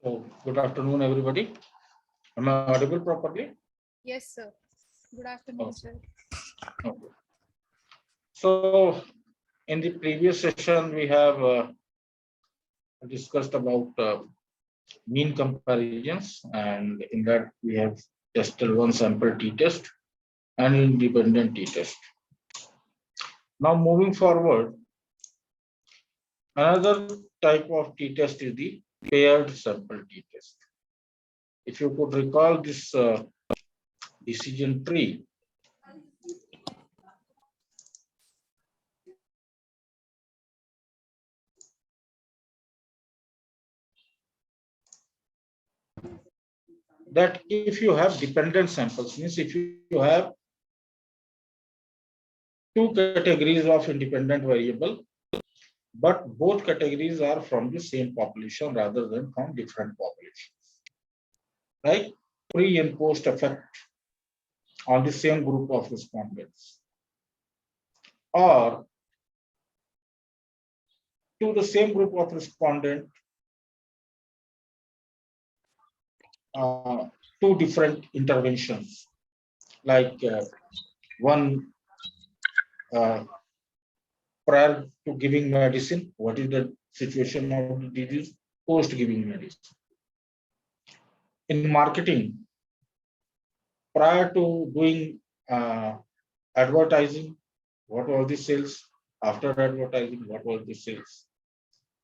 So, good afternoon, everybody. Am I audible properly? Yes, sir. Good afternoon, sir. Okay. So, in the previous session, we have discussed about mean comparisons, and in that we have tested one sample t-test and independent t-test. Now, moving forward, another type of t-test is the paired sample t-test. If you could recall this decision tree, that if you have dependent samples, means if you have two categories of independent variable, but both categories are from the same population rather than from different populations, right? Pre and post effect on the same group of respondents, or to the same group of respondent, two different interventions, like one uh, prior to giving medicine, what is the situation of the disease, post giving medicine. In marketing, prior to doing advertising, what was the sales? After advertising, what was the sales?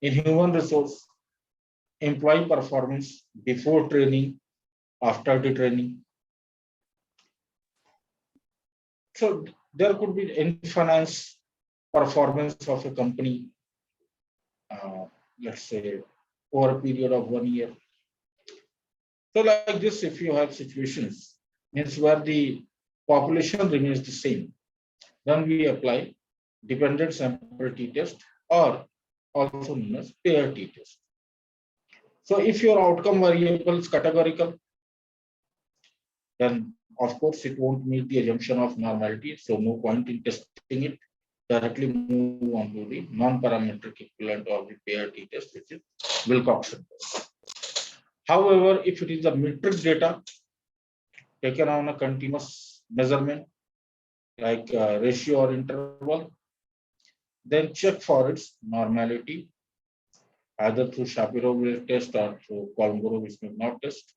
In human resource, employee performance before training, after the training. So there could be in finance performance of a company, let's say over a period of 1 year. So like this, if you have situations means where the population remains the same, then we apply dependent sample t-test, or also known as pair t-test. So if your outcome variable is categorical, then of course it won't meet the assumption of normality, so no point in testing it. Directly move on to the non-parametric equivalent of the pair t-test, which is Wilcoxon test. However, if it is a metric data taken on a continuous measurement, like ratio or interval, then check for its normality, either through Shapiro-Wilk test or through Kolmogorov-Smirnov test.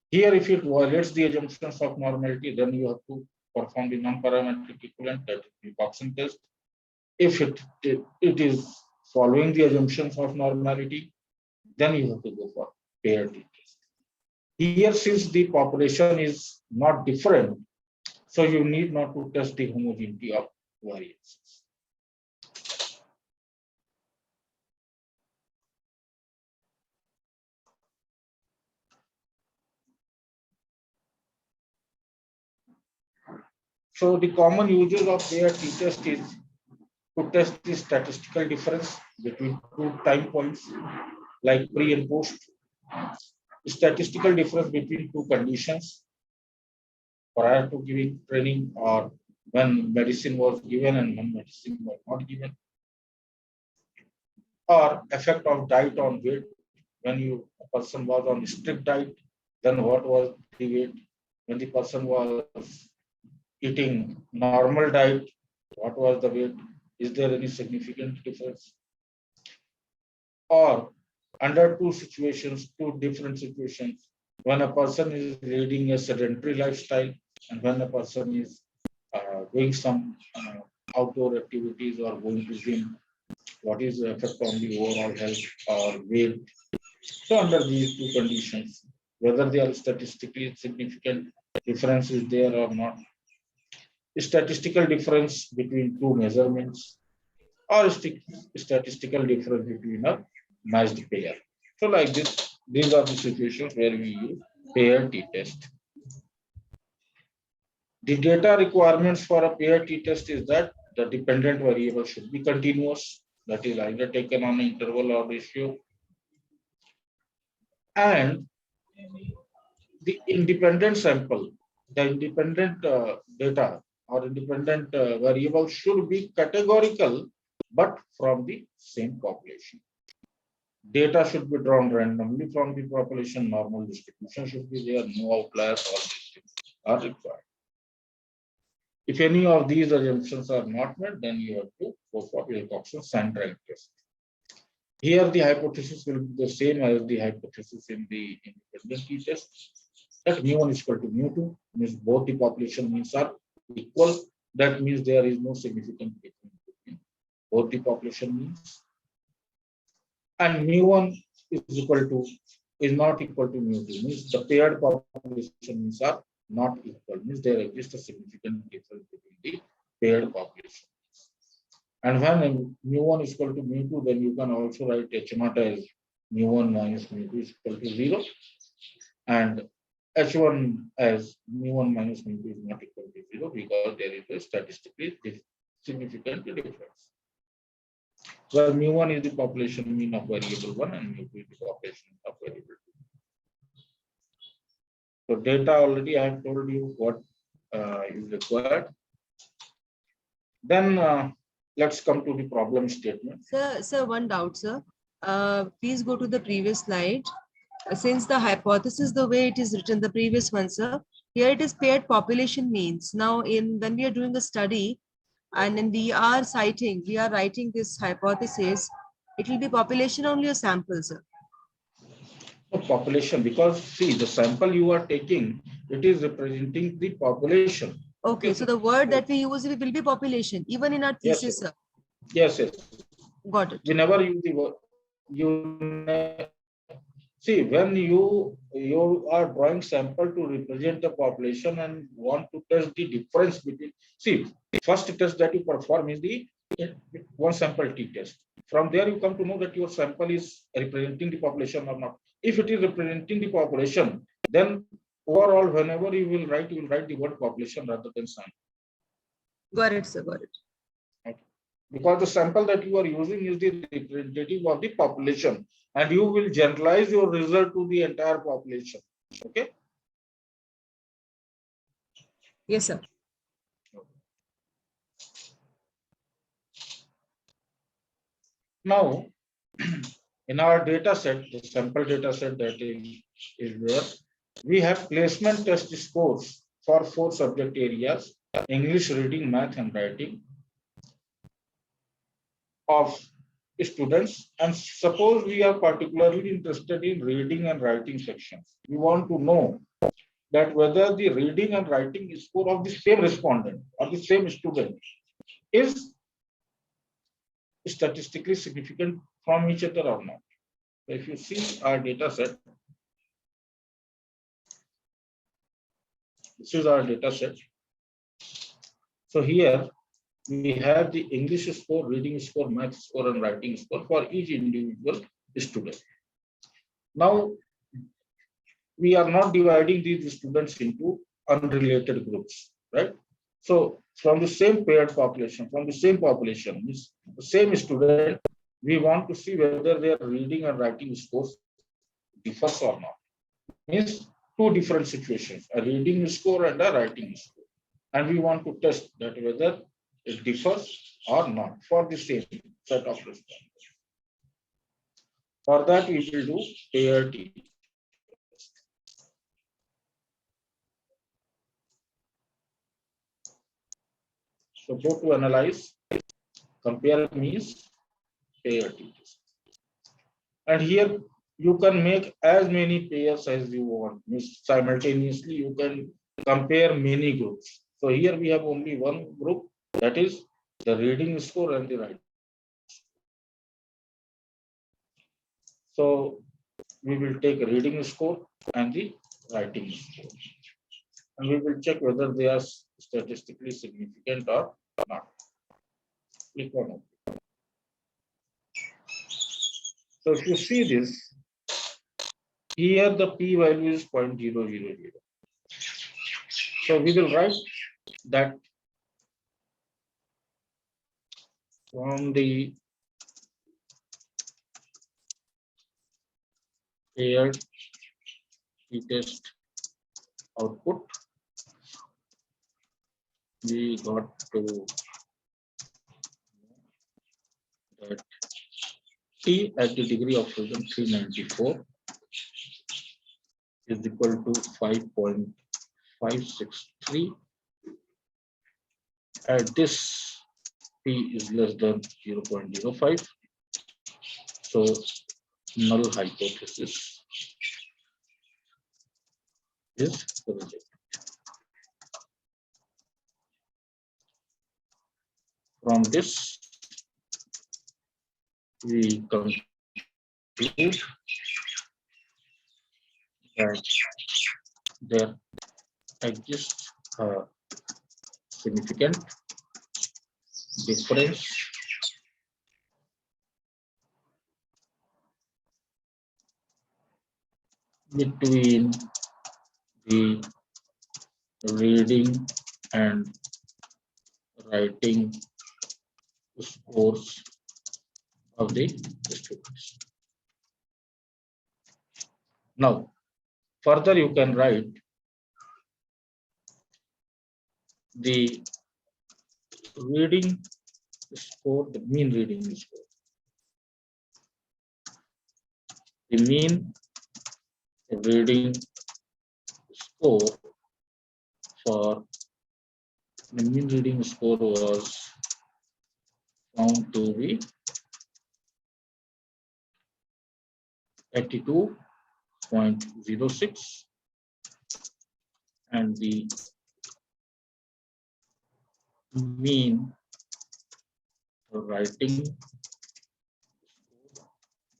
Here, if it violates the assumptions of normality, then you have to perform the non-parametric equivalent, that is the Wilcoxon test. If it is following the assumptions of normality, then you have to go for pair t-test. Here, since the population is not different, so you need not to test the homogeneity of variances. So the common uses of pair t-test is to test the statistical difference between two time points, like pre and post. Statistical difference between two conditions prior to giving training, or when medicine was given and when medicine was not given, or effect of diet on weight. When a person was on strict diet, then what was the weight? When the person was eating normal diet, what was the weight? Is there any significant difference? Or under two different situations, when a person is leading a sedentary lifestyle and when a person is doing some outdoor activities or going to gym, what is the effect on the overall health or weight? So under these two conditions, whether they are statistically significant difference is there or not, statistical difference between two measurements, or statistical difference between a matched pair. So like this, these are the situations where we use pair t-test. The data requirements for a pair t-test is that the dependent variable should be continuous, that is either taken on interval or ratio, and the independent sample, the independent data or independent variable should be categorical, but from the same population. Data should be drawn randomly from the population. Normal distribution should be there. No outliers. All these things are required. If any of these assumptions are not met, then you have to go for Wilcoxon's sand rank test. Here, the hypothesis will be the same as the hypothesis in the independent t-test. That mu1 is equal to mu2, means both the population means are equal. That means there is no significant difference between both the population means. And mu1 is not equal to mu2, means the paired population means are not equal, means there exists a significant difference between the paired population. And when mu1 is equal to mu2, then you can also write h0 as mu1 minus mu2 is equal to 0, and h1 as mu1 minus mu2 is not equal to 0 because there is a statistically significant difference, where mu1 is the population mean of variable 1 and mu2 is the population of variable 2. So data already I have told you what is required. Then let's come to the problem statement. Sir, one doubt, sir. Please go to the previous slide. Since the hypothesis, the way it is written, the previous one, sir, here it is paired population means. Now, when we are doing a study and when we are writing this hypothesis, it will be population only or sample, sir? Population, because see, the sample you are taking, it is representing the population. Okay, so the word that we use will be population, even in our thesis, yes, sir. Yes. Got it. We never use the word. See, when you are drawing sample to represent the population and want to test the difference between, see, first test that you perform is the one sample t-test. From there, you come to know that your sample is representing the population or not. If it is representing the population, then overall, whenever you will write the word population rather than sample. Got it, sir. Got it. Okay. Because the sample that you are using is the representative of the population, and you will generalize your result to the entire population. Okay. Yes, sir. Now, in our data set, the sample data set that is there, we have placement test scores for 4 subject areas: English, reading, math, and writing of students. And suppose we are particularly interested in reading and writing sections. We want to know that whether the reading and writing score of the same respondent or the same student is statistically significant from each other or not. So if you see our data set, this is our data set. So here we have the English score, reading score, math score, and writing score for each individual student. Now, we are not dividing these students into unrelated groups, right? So from the same paired population, means the same student, we want to see whether their reading and writing scores differs or not. Means 2 different situations, a reading score and a writing score. And we want to test that whether it differs or not for the same set of respondents. For that, we will do paired t-test. So go to analyze, compare means pair t-test. And here you can make as many pairs as you want. Means simultaneously you can compare many groups. So here we have only one group, that is the reading score and the writing. So we will take reading score and the writing score, and we will check whether they are statistically significant or not. Click on OK. So if you see this, here the p-value is 0.000. So we will write that from the paired t-test output, we got to that T at the degree of freedom 394 is equal to 5.563. At this, P is less than 0.05. So null hypothesis is rejected. From this, we conclude that there exists a significant difference between the reading and writing scores of the students. Now, further you can write the reading score, the mean reading score. The mean reading score for the mean reading score was found to be 82.06, and the mean writing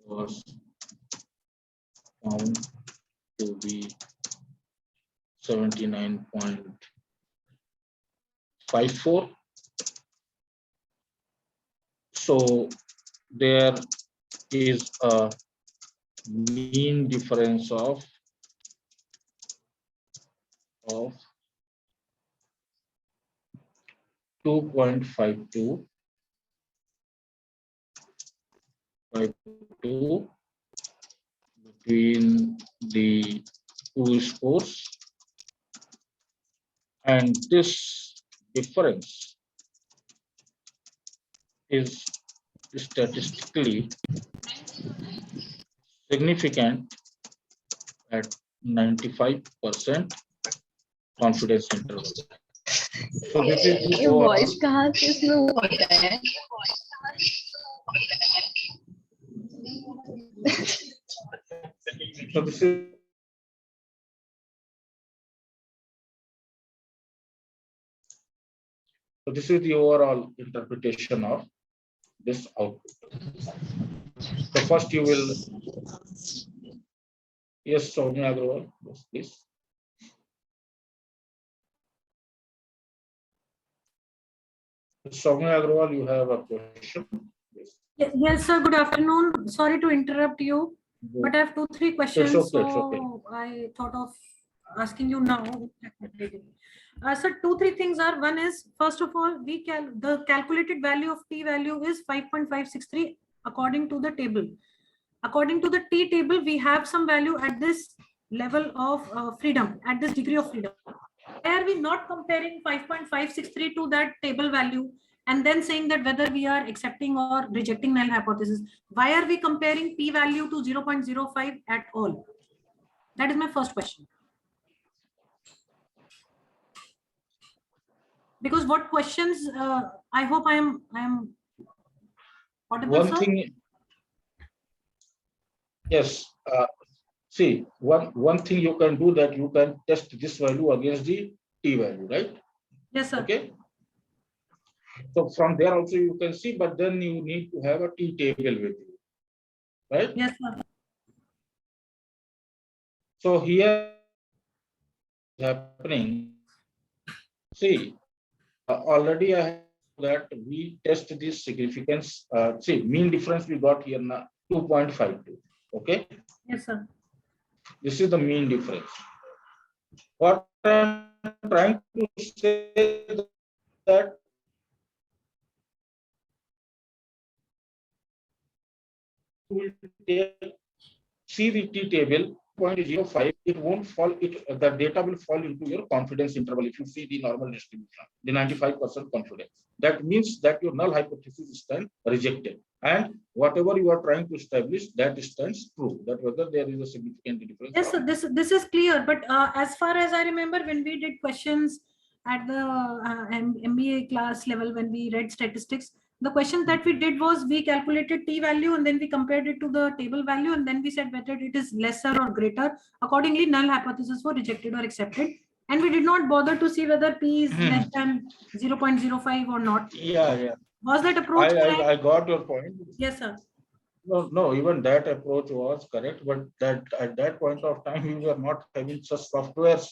was found to be 79.54. So there is a mean difference of 2.52 between the two scores, and this difference is statistically significant at 95% confidence interval. So this is the overall. Voice कहाँ से इसमें होता है? So this is the overall interpretation of this output. So first you will, yes, Soumya Agrawal, yes, please. Soumya Agrawal, you have a question. Yes. Yes, sir. Good afternoon. Sorry to interrupt you, but I have 2-3 questions. It's okay, so it's okay. I thought of asking you now. Sir, 2-3 things are. One is, first of all, the calculated value of P value is 5.563 according to the table. According to the T table, we have some value at this level of freedom, at this degree of freedom. Why are we not comparing 5.563 to that table value and then saying that whether we are accepting or rejecting null hypothesis? Why are we comparing P value to 0.05 at all? That is my first question. Because what questions, I hope I am audible, One sir? thing, yes, see, one thing you can do, that you can test this value against the T value, right? Yes, sir. Okay. So from there also you can see, but then you need to have a T table with you, right? Yes, sir. So here happening, see, already I have that we test this significance. See, mean difference we got here now 2.52. Okay. Yes, sir. This is the mean difference. What I'm trying to say that we will see the T table 0.05 it won't fall, the data will fall into your confidence interval. If you see the normal distribution, the 95% confidence, that means that your null hypothesis stands rejected. And whatever you are trying to establish, that stands true, that whether there is a significant difference. Yes, so this is clear. But as far as I remember, when we did questions at the MBA class level, when we read statistics, the question that we did was we calculated t value and then we compared it to the table value, and then we said whether it is lesser or greater. Accordingly, null hypothesis were rejected or accepted, and we did not bother to see whether p is less than 0.05 or not. Yeah. Was that approach correct? I got your point. Yes, sir. No, even that approach was correct, but that at that point of time we were not having such softwares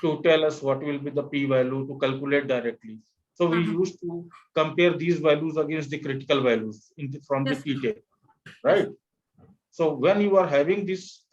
to tell us what will be the p-value to calculate directly. So we used to compare these values against the critical values from the t-table, right? So when you are having this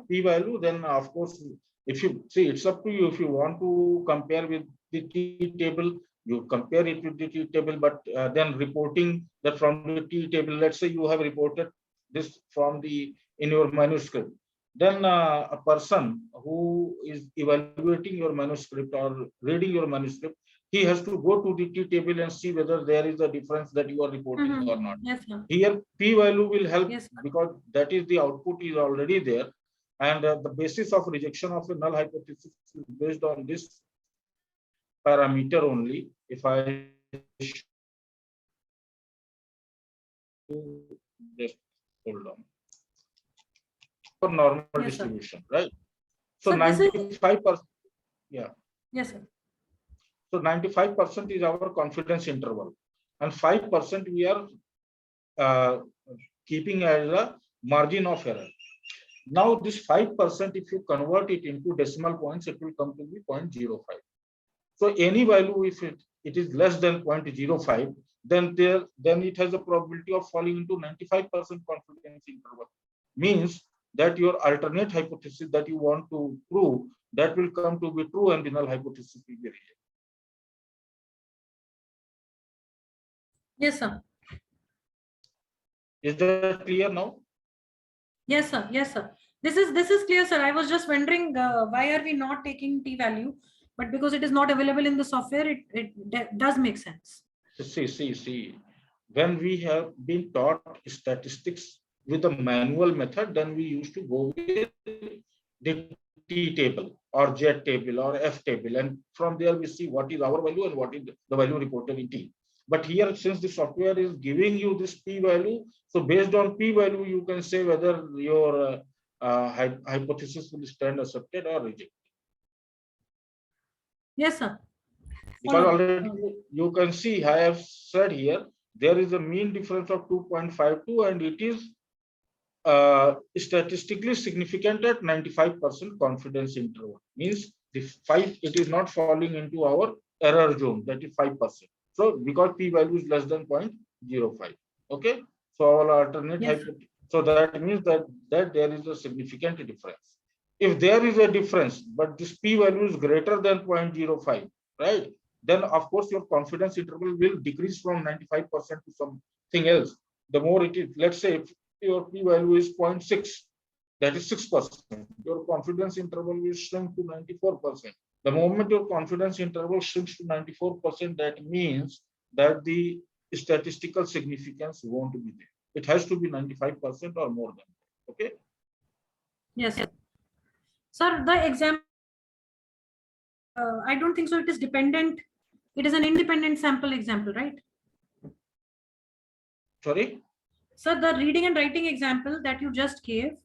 p-value, then of course, if you see, it's up to you. If you want to compare with the t-table, you compare it with the t-table, but then reporting that from the t-table, let's say you have reported this from in your manuscript, then a person who is evaluating your manuscript or reading your manuscript, he has to go to the t-table and see whether there is a difference that you are reporting or not. Yes, sir. Here, p-value will help, Yes, because that is the output is already there, and the basis of rejection of a null hypothesis is based on this parameter only. If I just hold on for normal distribution, right? So 95%, yeah. Yes, sir. So 95% is our confidence interval, and 5% we are keeping as a margin of error. Now this 5%, if you convert it into decimal points, it will come to be 0.05. So any value, if it is less than 0.05, then it has a probability of falling into 95% confidence interval. Means that your alternate hypothesis that you want to prove, that will come to be true, and the null hypothesis will be rejected. Yes, sir. Is that clear now? Yes, sir. Yes, sir. This is clear, sir. I was just wondering why are we not taking t-value, but because it is not available in the software, it does make sense. See. When we have been taught statistics with a manual method, then we used to go with the T table or Z table or F table, and from there we see what is our value and what is the value reported in T. But here, since the software is giving you this p-value, so based on p-value, you can say whether your hypothesis will stand accepted or rejected. Yes, sir. Because already you can see, I have said here, there is a mean difference of 2.52, and it is statistically significant at 95% confidence interval. Means it is not falling into our error zone, that is 5%. So because p-value is less than 0.05. Okay. So our alternate hypothesis. So that means that there is a significant difference. If there is a difference, but this p-value is greater than 0.05, right? Then of course your confidence interval will decrease from 95% to something else. The more it is, let's say if your p-value is 0.6, that is 6%. Your confidence interval will shrink to 94%. The moment your confidence interval shrinks to 94%, that means that the statistical significance won't be there. It has to be 95% or more than that. Okay. Yes, sir. Sir, the example, I don't think so. It is dependent. It is an independent sample example, right? Sorry? Sir, the reading and writing example that you just gave,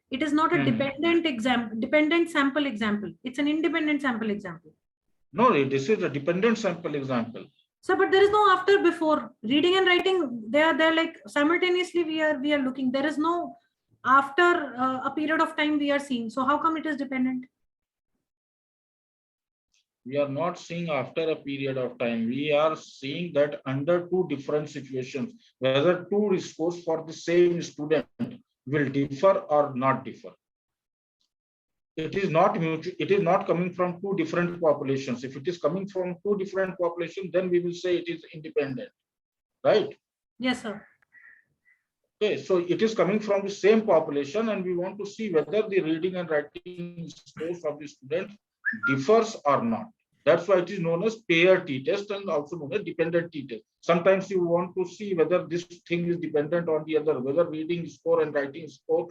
it is not a dependent sample example. It's an independent sample example. No, this is a dependent sample example. Sir, but there is no after before. Reading and writing, they're like simultaneously we are looking. There is no after a period of time we are seeing. So how come it is dependent? We are not seeing after a period of time. We are seeing that under two different situations, whether two scores for the same student will differ or not differ. It is not mutual. It is not coming from two different populations. If it is coming from two different populations, then we will say it is independent, right? Yes, sir. Okay, so it is coming from the same population, and we want to see whether the reading and writing scores of the students differs or not. That's why it is known as pair t-test and also known as dependent t-test. Sometimes you want to see whether this thing is dependent on the other, whether reading score and writing score.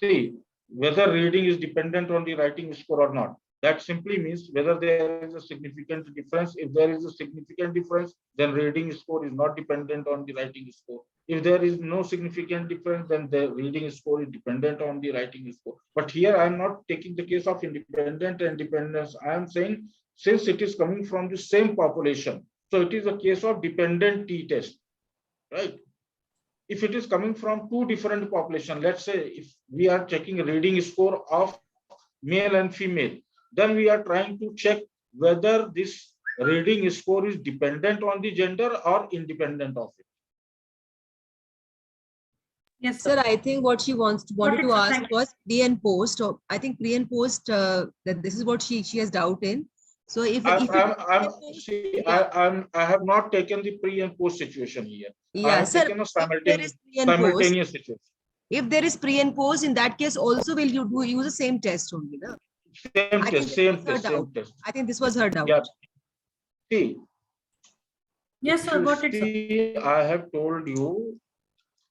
See, whether reading is dependent on the writing score or not. That simply means whether there is a significant difference. If there is a significant difference, then reading score is not dependent on the writing score. If there is no significant difference, then the reading score is dependent on the writing score. But here I am not taking the case of independent and dependence. I am saying since it is coming from the same population, so it is a case of dependent t-test, right? If it is coming from two different populations, let's say if we are checking a reading score of male and female, then we are trying to check whether this reading score is dependent on the gender or independent of it. Yes, sir. Sir, I think what she wanted to sir. ask Thank you. was pre and post. Or I think pre and post, that this is what she has doubt in. So if I have not taken the pre and post situation here. I yeah, have sir, taken a if there is pre and post, simultaneous situation. if there is pre and post, in that case also will you use the same test only, no? Same I test, think same same test. I think this was her doubt. Yeah. See, Yes, sir. Got it, sir. see, I have told you,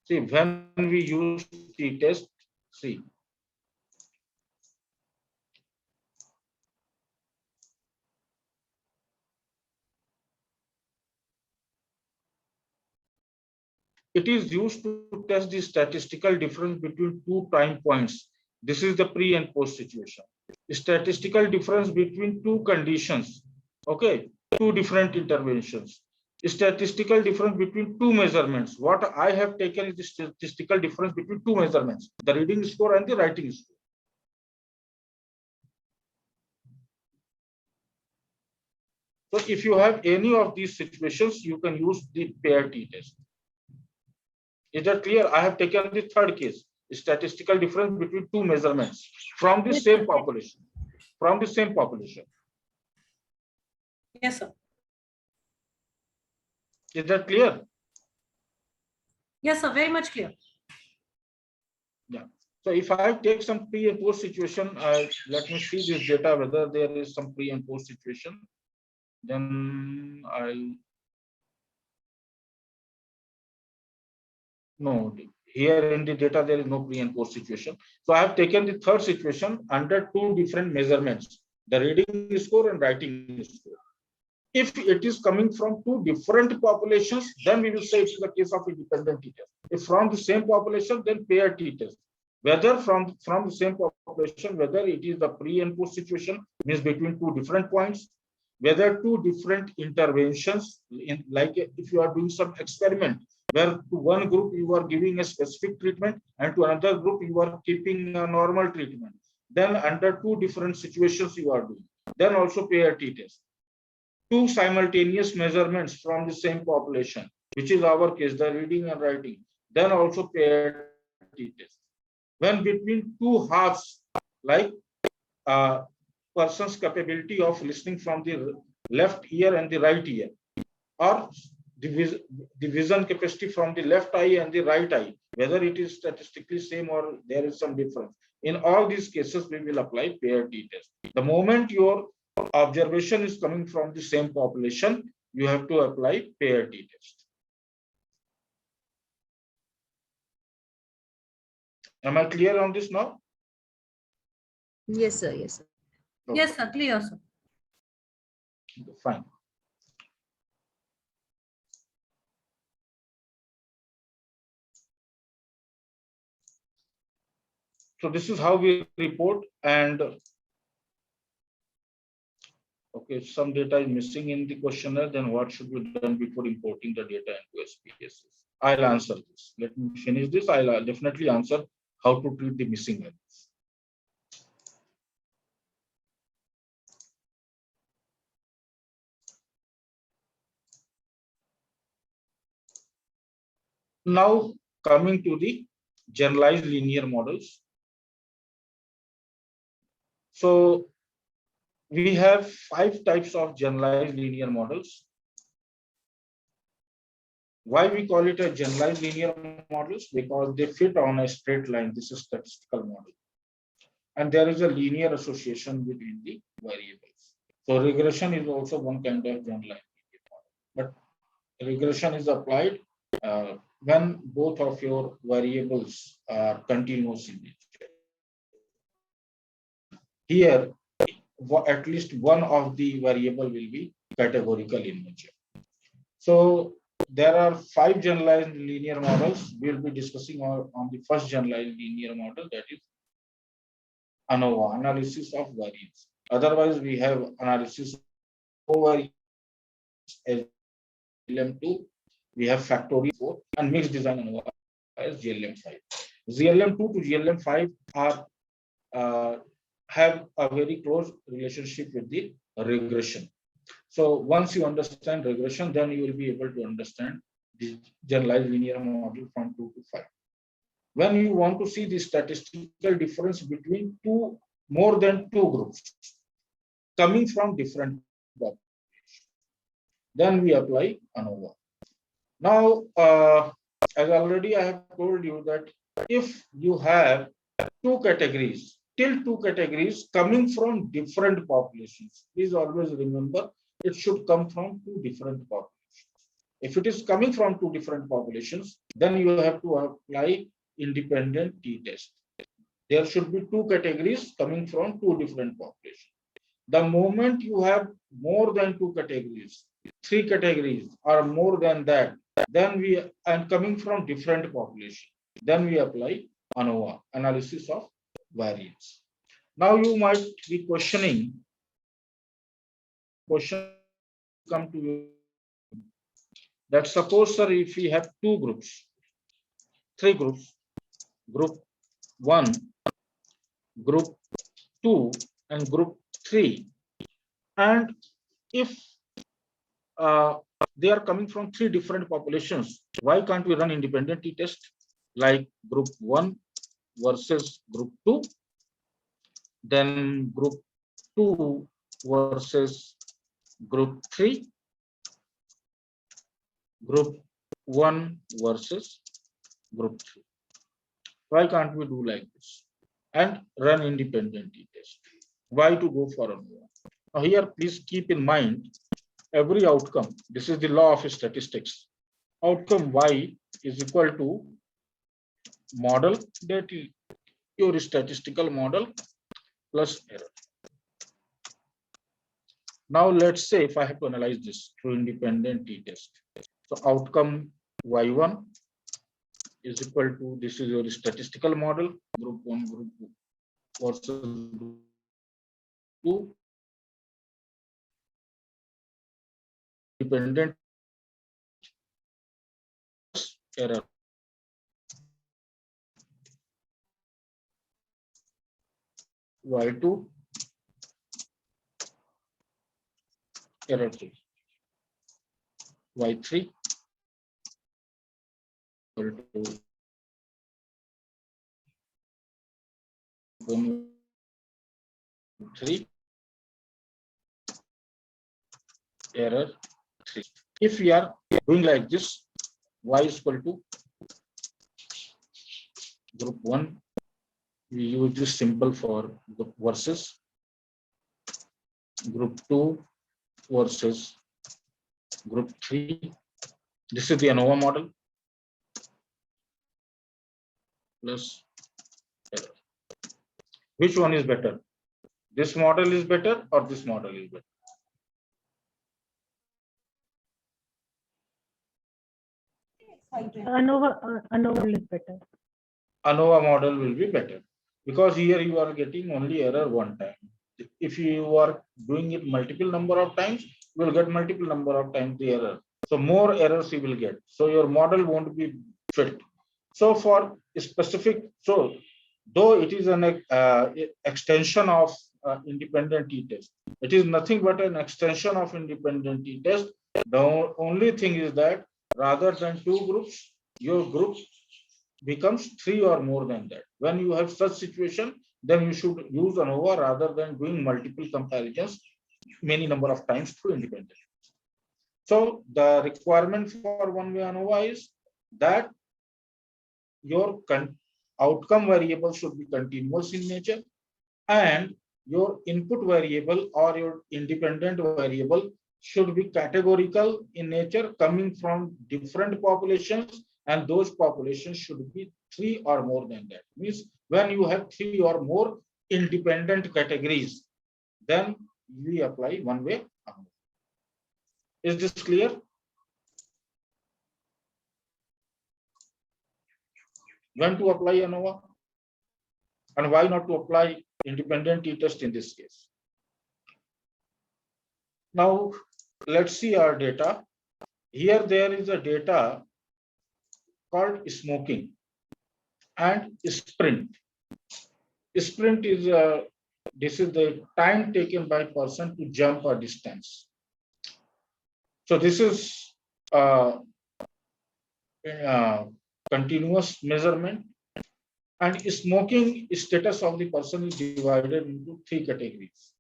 see, when we use the test, see, it is used to test the statistical difference between two time points. This is the pre and post situation. Statistical difference between two conditions. Okay, two different interventions. Statistical difference between two measurements. What I have taken is the statistical difference between two measurements, the reading score and the writing score. So if you have any of these situations, you can use the pair t-test. Is that clear? I have taken the third case, statistical difference between two measurements from the same population. From the same population. Yes, sir. Is that clear? Yes, sir. Very much clear. Yeah. So if I take some pre and post situation, let me see this data, whether there is some pre and post situation. Then no, here in the data, there is no pre and post situation. So I have taken the third situation under two different measurements, the reading score and writing score. If it is coming from two different populations, then we will say it's the case of independent t-test. If from the same population, then pair t-test. Whether from the same population, whether it is the pre and post situation, means between two different points, whether two different interventions, like if you are doing some experiment, where to one group you are giving a specific treatment and to another group you are keeping a normal treatment, then under two different situations you are doing, then also pair t-test. Two simultaneous measurements from the same population, which is our case, the reading and writing, then also paired t-test. When between two halves, like a person's capability of listening from the left ear and the right ear, or the vision capacity from the left eye and the right eye, whether it is statistically same or there is some difference. In all these cases, we will apply paired t-test. The moment your observation is coming from the same population, you have to apply pair t-test. Am I clear on this now? Yes, sir. Yes, sir. Okay. Yes, sir. Clear, sir. Fine. So this is how we report, and okay, some data is missing in the questionnaire, then what should be done before importing the data into SPSS? I'll answer this. Let me finish this. I'll definitely answer how to treat the missing values. Now coming to the generalized linear models. So we have 5 types of generalized linear models. Why we call it a generalized linear models? Because they fit on a straight line. This is statistical model. And there is a linear association between the variables. So regression is also one kind of generalized linear model. But regression is applied when both of your variables are continuous in nature. Here, at least one of the variable will be categorical in nature. So there are 5 generalized linear models. We'll be discussing on the first generalized linear model, that is ANOVA, analysis of variance. Otherwise, we have analysis over GLM2, we have factorial 4, and mixed design ANOVA as GLM5. GLM2 to GLM5 are have a very close relationship with the regression. So once you understand regression, then you will be able to understand the generalized linear model from 2 to 5. When you want to see the statistical difference between more than two groups coming from different populations, then we apply ANOVA. Now, as already I have told you that if you have two categories coming from different populations, please always remember it should come from two different populations. If it is coming from two different populations, then you have to apply independent t-test. There should be two categories coming from two different populations. The moment you have more than two categories, 3 categories or more than that, then and coming from different population, then we apply ANOVA, analysis of variance. Now you might be questioning, question come to you that suppose, sir, if we have two groups, 3 groups, group 1, group 2, and group 3, and if they are coming from 3 different populations, why can't we run independent t-test like group 1 versus group 2, then group 2 versus group 3, group 1 versus group 3? Why can't we do like this and run independent t-test? Why to go for ANOVA? Now here, please keep in mind every outcome. This is the law of statistics. Outcome y is equal to model, that is your statistical model, plus error. Now let's say if I have to analyze this through independent t-test. So outcome y1 is equal to, this is your statistical model, group 1, group 2 versus group 2. Dependent error. Y2 error 3. Y3 equal to 1, 3 error 3. If we are doing like this, y is equal to group 1, we use this symbol for group versus group 2 versus group 3. This is the ANOVA model plus error. Which one is better? This model is better or this model is better? ANOVA is better. ANOVA model will be better because here you are getting only error one time. If you are doing it multiple number of times, you will get multiple number of times the error. So more errors you will get. So your model won't be fit. So for specific, so though it is an extension of independent t-test, it is nothing but an extension of independent t-test. The only thing is that rather than 2 groups, your group becomes 3 or more than that. When you have such situation, then you should use ANOVA rather than doing multiple comparisons many number of times through independent. So the requirement for one-way ANOVA is that your outcome variable should be continuous in nature, and your input variable or your independent variable should be categorical in nature, coming from different populations, and those populations should be 3 or more than that. Means when you have 3 or more independent categories, then we apply one-way ANOVA. Is this clear? When to apply ANOVA and why not to apply independent t-test in this case? Now let's see our data. Here there is a data called smoking and sprint. Sprint is this is the time taken by person to jump a distance. So this is continuous measurement, and smoking status of the person is divided into 3 categories.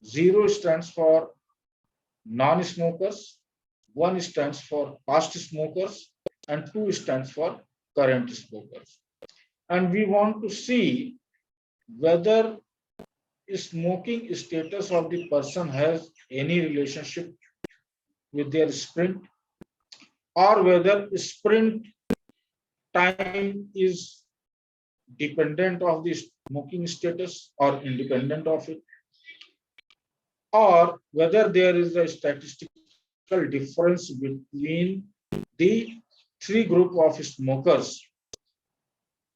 0 stands for non-smokers, 1 stands for past smokers, and 2 stands for current smokers. And we want to see whether smoking status of the person has any relationship with their sprint, or whether sprint time is dependent of the smoking status or independent of it, or whether there is a statistical difference between the 3 group of smokers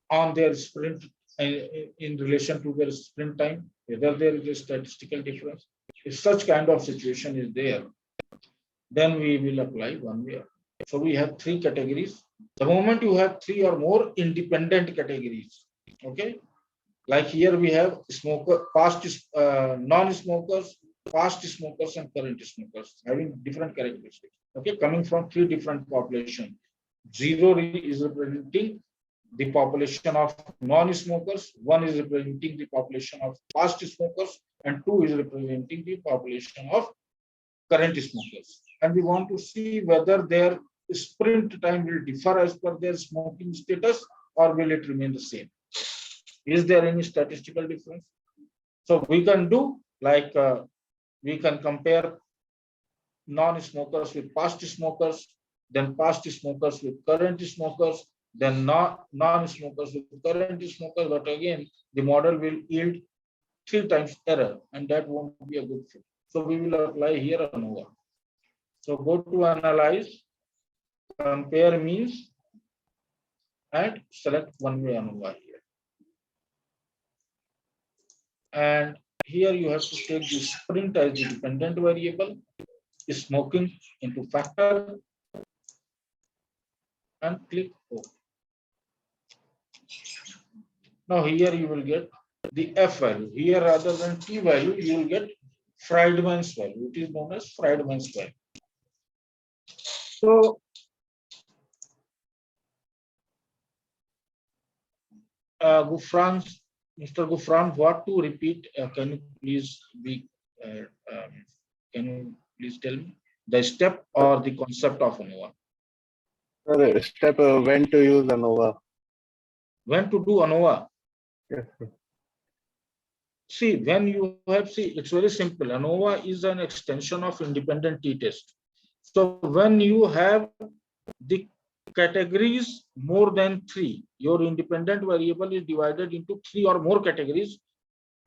on their sprint in relation to their sprint time, whether there is a statistical difference. If such kind of situation is there, then we will apply one-way. So we have 3 categories. The moment you have 3 or more independent categories, okay, like here we have smoker, past non-smokers, past smokers, and current smokers having different characteristics. Okay, coming from 3 different populations. 0 is representing the population of non-smokers, 1 is representing the population of past smokers, and 2 is representing the population of current smokers. And we want to see whether their sprint time will differ as per their smoking status, or will it remain the same. Is there any statistical difference? So we can do like we can compare non-smokers with past smokers, then past smokers with current smokers, then non-smokers with current smokers. But again, the model will yield 3 times error, and that won't be a good fit. So we will apply here ANOVA. So go to analyze, compare means, and select one-way ANOVA here. And here you have to take the sprint as the dependent variable, smoking into factor, and click OK. Now here you will get the F value. Here rather than T value, you will get Friedman's value. It is known as Friedman's value. So Mr. Gufran, what to repeat? Can you please can you please tell me the step or the concept of ANOVA? Step when to use ANOVA. When to do ANOVA? Yes, sir. See, when you have, it's very simple. ANOVA is an extension of independent t-test. So when you have the categories more than 3, your independent variable is divided into 3 or more categories,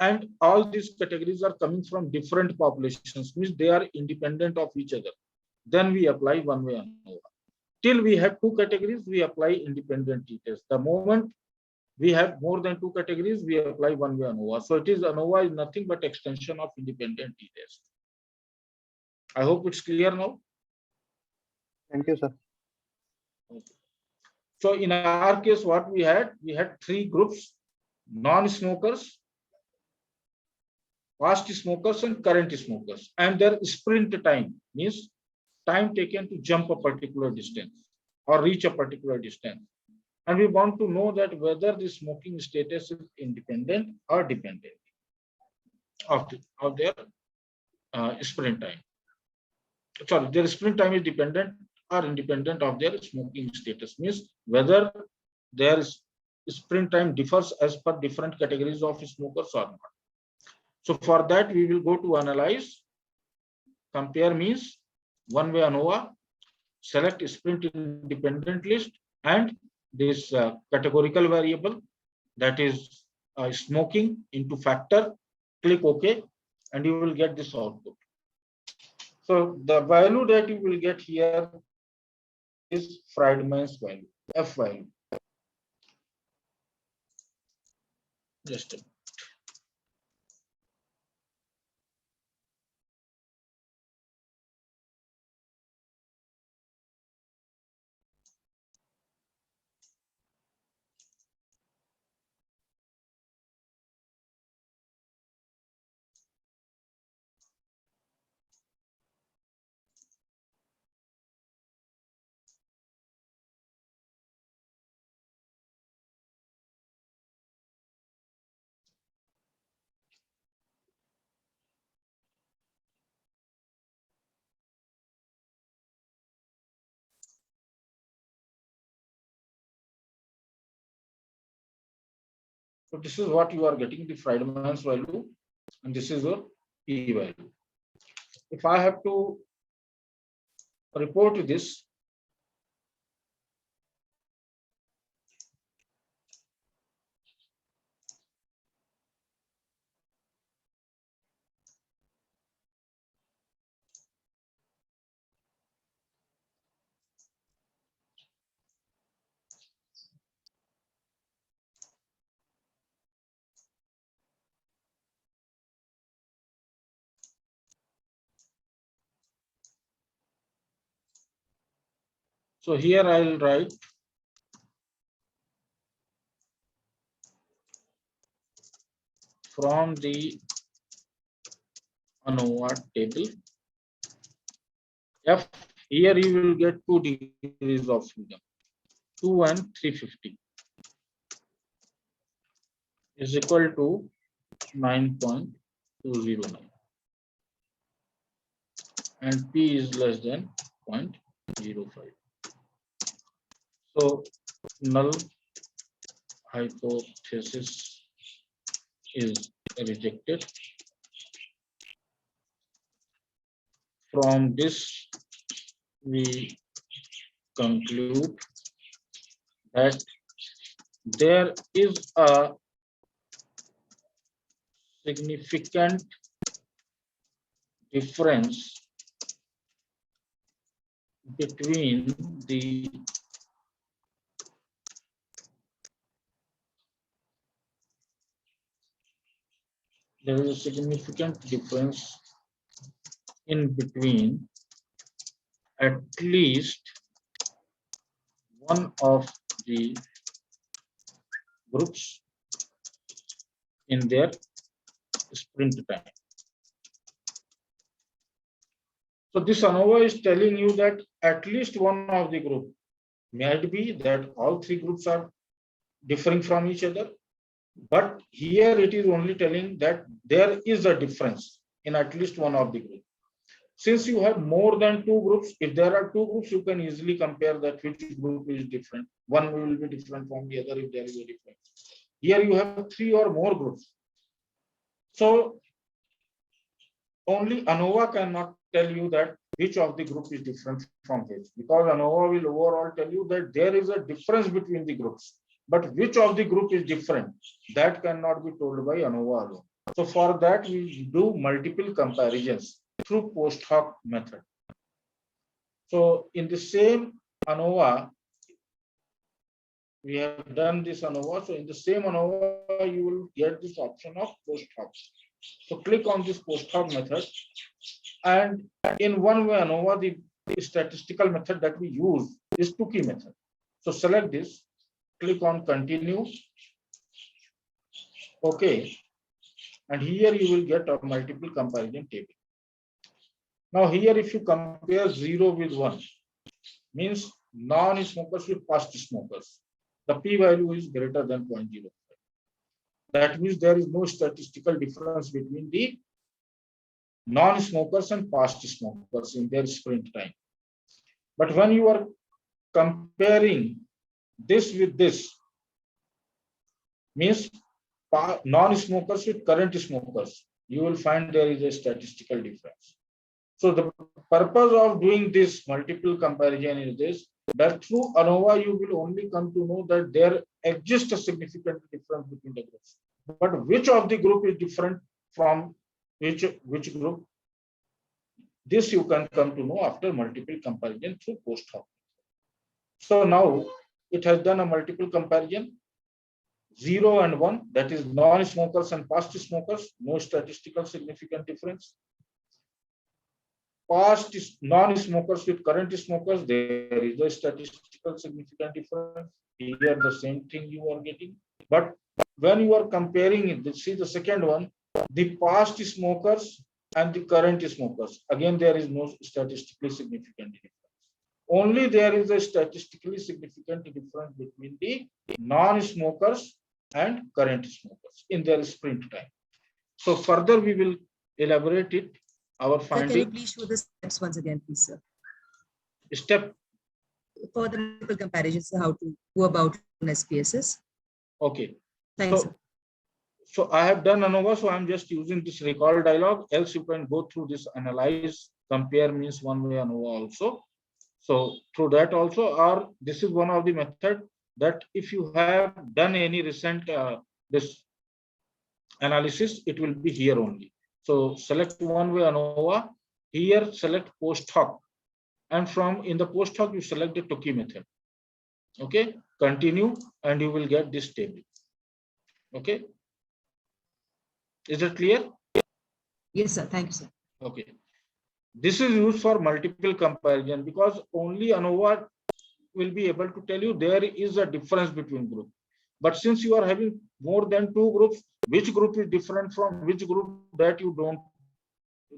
and all these categories are coming from different populations, means they are independent of each other. Then we apply one-way ANOVA. Till we have 2 categories, we apply independent t-test. The moment we have more than 2 categories, we apply one-way ANOVA. So it is ANOVA is nothing but extension of independent t-test. I hope it's clear now. Thank you, sir. Okay. So in our case, what we had 3 groups: non-smokers, past smokers, and current smokers. And their sprint time means time taken to jump a particular distance or reach a particular distance. And we want to know that whether the smoking status is independent or dependent of their sprint time. sorry, their sprint time is dependent or independent of their smoking status, means whether their sprint time differs as per different categories of smokers or not. So for that, we will go to analyze. Compare means one way ANOVA, select sprint independent list and this categorical variable, that is smoking into factor, click OK, and you will get this output. So the value that you will get here is Friedman's value, F value. Just a minute. So this is what you are getting, the Friedman's value, and this is your P value. If I have to report this, so here I will write from the ANOVA table. F, here you will get 2 degrees of freedom, 2 and 350 is equal to 9.209, and P is less than 0.05. So null hypothesis is rejected. From this, we conclude that there is a significant difference between the in between at least one of the groups in their sprint time. So this ANOVA is telling you that at least one of the group, might be that all 3 groups are differing from each other, but here it is only telling that there is a difference in at least one of the group. Since you have more than 2 groups, if there are 2 groups, you can easily compare that which group is different. One will be different from the other if there is a difference. Here you have 3 or more groups. So only ANOVA cannot tell you that which of the group is different from which, because ANOVA will overall tell you that there is a difference between the groups, but which of the group is different, that cannot be told by ANOVA alone. So for that, we do multiple comparisons through post hoc method. So in the same ANOVA, we have done this ANOVA. So in the same ANOVA, you will get this option of post hoc. So click on this post hoc method, and in one way ANOVA, the statistical method that we use is Tukey method. So select this, click on continue, okay, and here you will get a multiple comparison table. Now here if you compare 0 with 1, means non-smokers with past smokers, the P value is greater than 0.05. That means there is no statistical difference between the non-smokers and past smokers in their sprint time. But when you are comparing this with this, means non-smokers with current smokers, you will find there is a statistical difference. So the purpose of doing this multiple comparison is this, that through ANOVA you will only come to know that there exists a significant difference between the groups. But which of the group is different from which group? This you can come to know after multiple comparison through post hoc. So now it has done a multiple comparison, 0 and 1, that is non-smokers and past smokers, no statistical significant difference. Past non-smokers with current smokers, there is a statistical significant difference. Here the same thing you are getting. But when you are comparing it, see the second one, the past smokers and the current smokers, again there is no statistically significant difference. Only there is a statistically significant difference between the non-smokers and current smokers in their sprint time. So further we will elaborate it, our Sir, can you finding. please show the steps once again, please, sir? Step, For the multiple comparisons, how to go about on SPSS. okay. Thanks, So, sir. so I have done ANOVA, so I'm just using this recall dialog, else you can go through this analyze, compare means one way ANOVA also. So through that also, or this is one of the method that if you have done any recent this analysis, it will be here only. So select one way ANOVA, here select post hoc, and from in the post hoc you select the Tukey method. Okay, continue and you will get this table. Okay, is it clear? Yes, sir. Thank you, sir. Okay, this is used for multiple comparison because only ANOVA will be able to tell you there is a difference between groups. But since you are having more than two groups, which group is different from which group, that you don't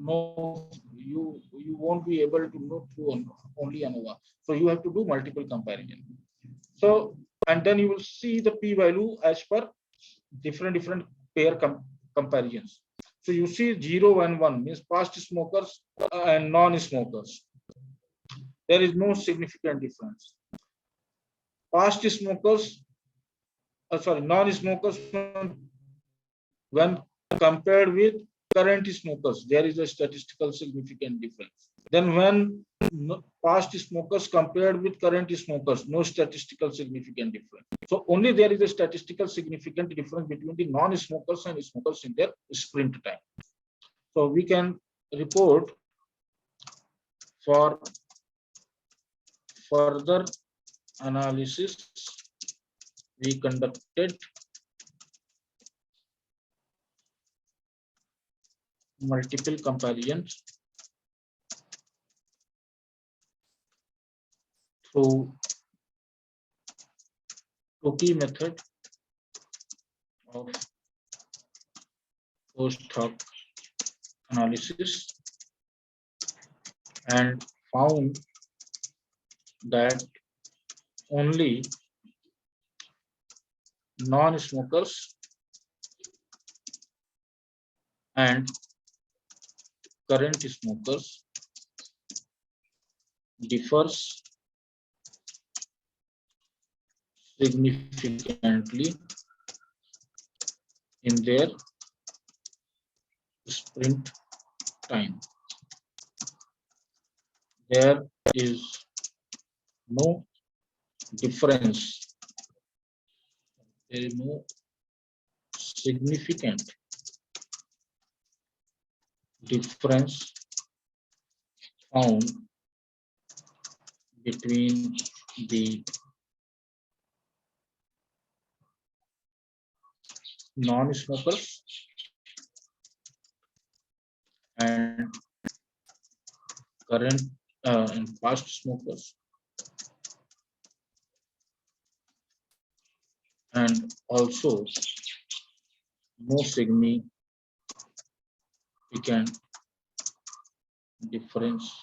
know, you won't be able to know through only ANOVA. So you have to do multiple comparison. So and then you will see the p-value as per different pair comparisons. So you see 0 and 1 means past smokers and non-smokers. There is no significant difference. Past smokers, non-smokers, when compared with current smokers, there is a statistical significant difference. Then when past smokers compared with current smokers, no statistical significant difference. So only there is a statistical significant difference between the non-smokers and smokers in their sprint time. So we can report for further analysis, we conducted multiple comparisons through Tukey method of post hoc analysis and found that only non-smokers and current smokers differs significantly in their sprint time. There is no difference, there is no significant difference found between the non-smokers and current and past smokers, and also no significant difference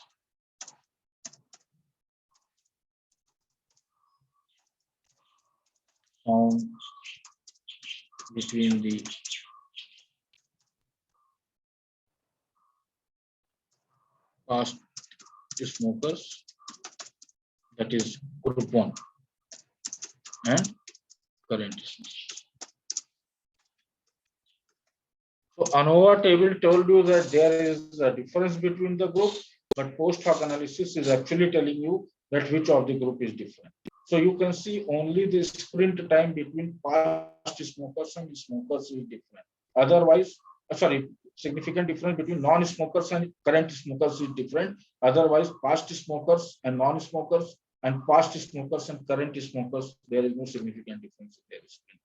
found between the past smokers, that is group 1, and current smokers. So ANOVA table told you that there is a difference between the groups, but post hoc analysis is actually telling you that which of the group is different. So you can see only the sprint time between past smokers and smokers is different. Otherwise, significant difference between non-smokers and current smokers is different. Otherwise, past smokers and non-smokers and past smokers and current smokers, there is no significant difference in their sprint.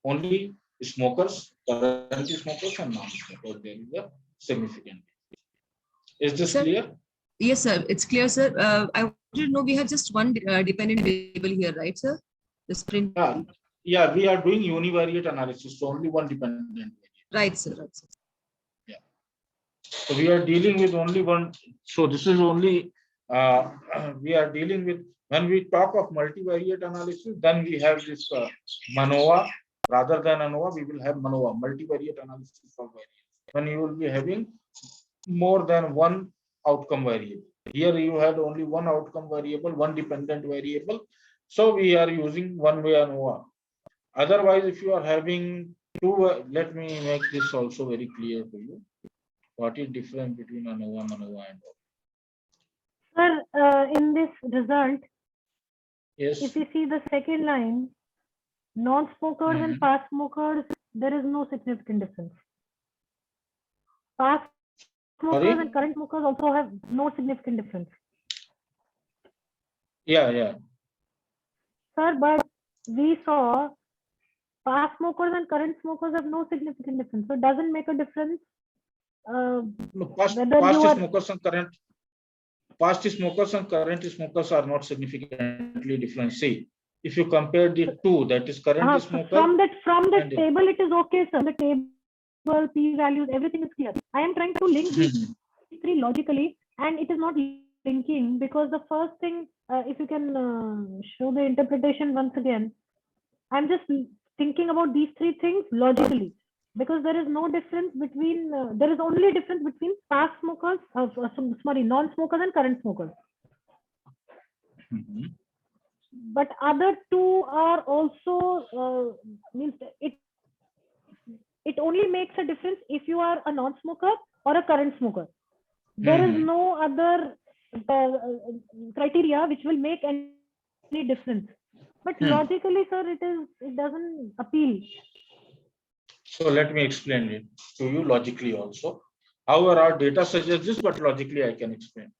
Only smokers, current smokers, and non-smokers, there is a significant difference. Is this Sir? clear? Yes, sir. It's clear, sir. I wanted to know we have just one dependent variable here, right, sir? The sprint. Yeah, we are doing univariate analysis, so only one dependent variable. Right, sir. Right, sir. Yeah. So we are dealing with only one. So this is only we are dealing with, when we talk of multivariate analysis, then we have this MANOVA. Rather than ANOVA, we will have MANOVA, multivariate analysis of variance. When you will be having more than one outcome variable. Here you had only one outcome variable, one dependent variable. So we are using one-way ANOVA. Otherwise, if you are having two, let me make this also very clear to you. What is difference between ANOVA, MANOVA, and Sir, in this result, yes. if you see the second line, non-smokers and past smokers, there is no significant difference. Past smokers and current smokers also have no significant difference. Yeah. Sir, but we saw past smokers and current smokers have no significant difference. So it doesn't make a difference. Past smokers and current smokers are not significantly different. See, if you compare the two, that is current smoker. From that table, it is okay, sir. The table, p values, everything is clear. I am trying to link these three logically, and it is not linking because the first thing, if you can show the interpretation once again, I'm just thinking about these three things logically, because there is no difference between, there is only difference between past smokers, non-smokers and current smokers. But other two are also, means it only makes a difference if you are a non-smoker or a current smoker. There is no other criteria which will make any difference. But logically, sir, it doesn't appeal. So let me explain it to you logically also. However, our data suggests this, but logically I can explain.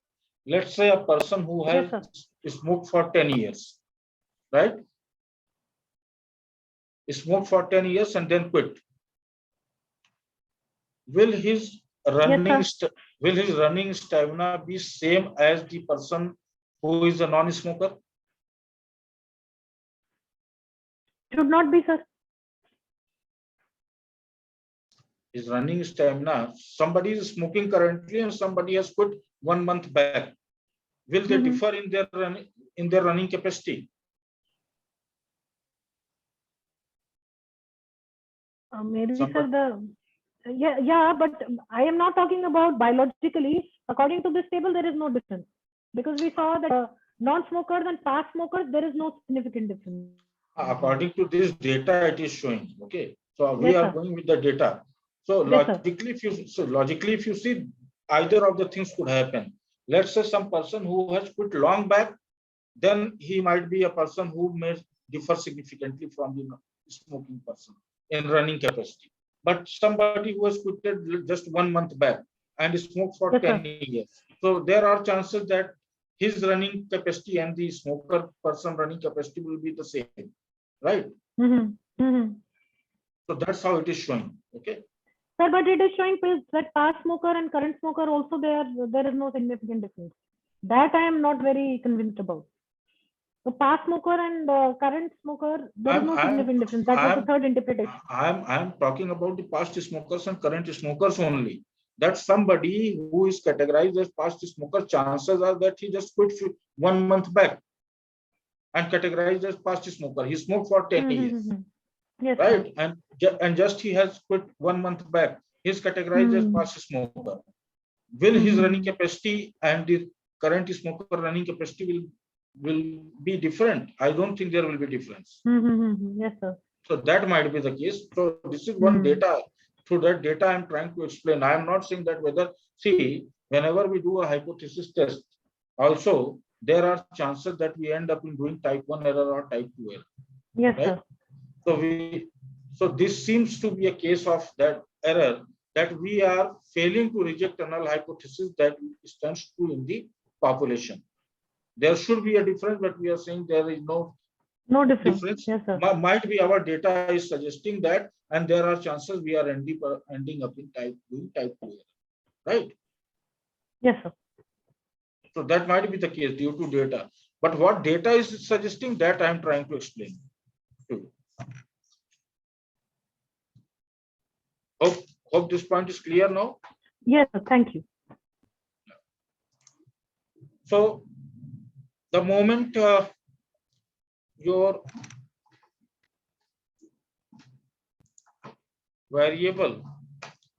Let's say a person who has smoked for 10 years, right? Smoked for 10 years and then quit. Will his running stamina be same as the person who is a non-smoker? Should not be, sir. His running stamina, somebody is smoking currently and somebody has quit 1 month back. Will they differ in their running capacity? Maybe, sir, but I am not talking about biologically. According to this table, there is no difference, because we saw that non-smokers and past smokers, there is no significant difference. According to this data, it is showing. Okay, so we are going with the data. So logically, if you see, either of the things could happen. Let's say some person who has quit long back, then he might be a person who may differ significantly from the smoking person in running capacity. But somebody who has quitted just 1 month back and smoked for 10 years, so there are chances that his running capacity and the smoker person running capacity will be the same, right? So that's how it is showing. Okay. Sir, but it is showing that past smoker and current smoker also there is no significant difference. That I am not very convinced about. So past smoker and current smoker, there is no significant difference. That was the third interpretation. I'm talking about the past smokers and current smokers only. That somebody who is categorized as past smoker, chances are that he just quit 1 month back and categorized as past smoker. He smoked for 10 years. Yes, right? And just he has quit 1 month back. He's categorized as past smoker. will his running capacity and the current smoker running capacity will be different? I don't think there will be difference. Yes, sir. So that might be the case. So this is one data. Through that data, I'm trying to explain. I am not saying that whether, see, whenever we do a hypothesis test, also there are chances that we end up in doing type 1 error or type 2 error. Yes, right? sir. So this seems to be a case of that error, that we are failing to reject a null hypothesis that stands true in the population. There should be a difference, but we are saying there is no difference. Yes, sir. Might be our data is suggesting that, and there are chances we are ending up in type 2 error, right? Yes, sir. So that might be the case due to data. But what data is suggesting, that I am trying to explain to you. Hope this point is clear now. Yes, sir. Thank you. So the moment your variable,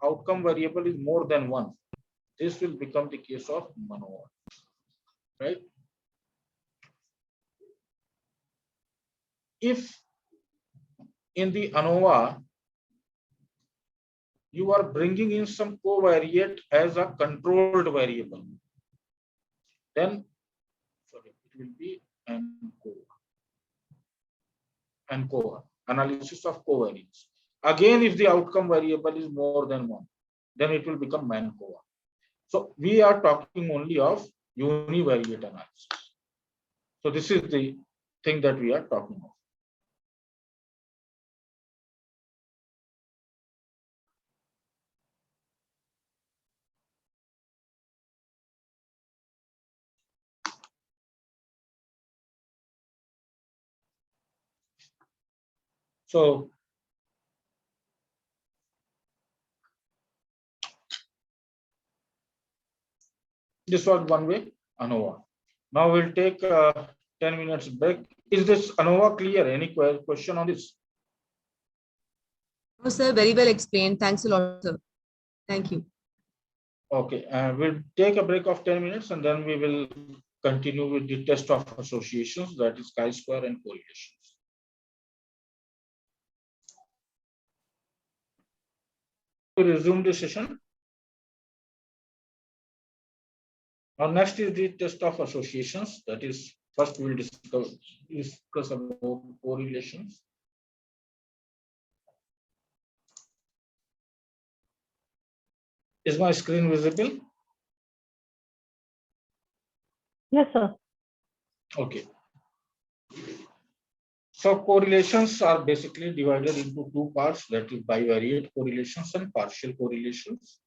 outcome variable is more than one, this will become the case of MANOVA, right? If in the ANOVA, you are bringing in some covariate as a controlled variable, then it will be ANCOVA, analysis of covariance. Again, if the outcome variable is more than one, then it will become MANCOVA. So we are talking only of univariate analysis. So this is the thing that we are talking of. So this was one way, ANOVA. Now we'll take 10 minutes break. Is this ANOVA clear? Any question on this? No, sir, very well explained. Thanks a lot, sir. Thank you. Okay, we'll take a break of 10 minutes and then we will continue with the test of associations, that is chi-square and correlations. We resume the session. Now next is the test of associations. That is, first we will discuss about correlations. Is my screen visible? Yes, sir. Okay. So correlations are basically divided into two parts, that is bivariate correlations and partial correlations.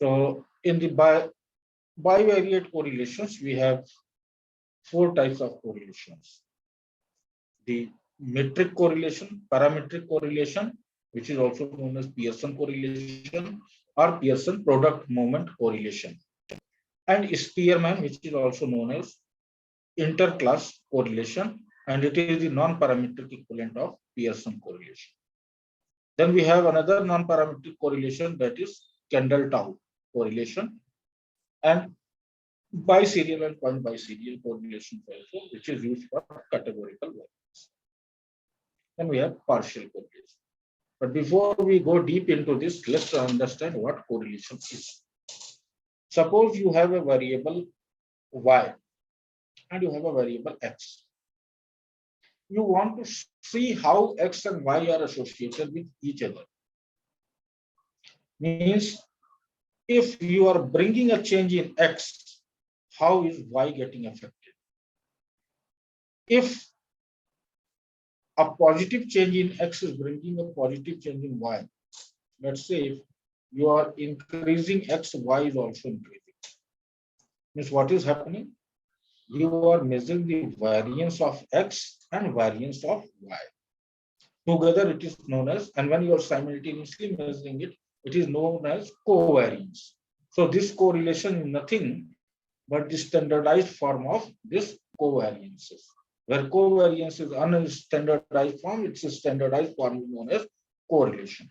So in the bivariate correlations, we have four types of correlations. The metric correlation, parametric correlation, which is also known as Pearson correlation or Pearson product moment correlation, and Spearman, which is also known as interclass correlation, and it is the non-parametric equivalent of Pearson correlation. Then we have another non-parametric correlation, that is Kendall-Tau correlation, and biserial and point biserial correlation also, which is used for categorical values. Then we have partial correlation. But before we go deep into this, let's understand what correlation is. Suppose you have a variable y and you have a variable x. You want to see how x and y are associated with each other. Means if you are bringing a change in x, how is y getting affected? If a positive change in x is bringing a positive change in y, let's say if you are increasing x, y is also increasing. Means what is happening? You are measuring the variance of x and variance of y. Together it is known as, and when you are simultaneously measuring it, it is known as covariance. So this correlation is nothing but the standardized form of this covariances. Where covariance is unstandardized form, it's a standardized form known as correlation.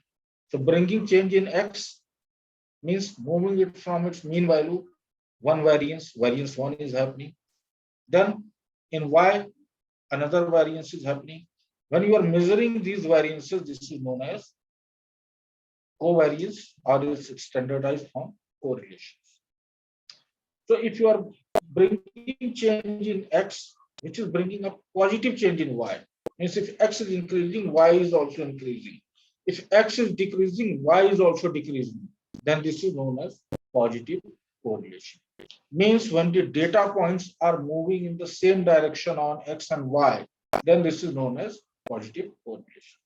So bringing change in x, means moving it from its mean value, one variance 1 is happening. Then in Y, another variance is happening. When you are measuring these variances, this is known as covariance, or its standardized form, correlations. So if you are bringing change in X, which is bringing a positive change in Y, means if X is increasing, Y is also increasing. If X is decreasing, Y is also decreasing. Then this is known as positive correlation. Means when the data points are moving in the same direction on X and Y, then this is known as positive correlation.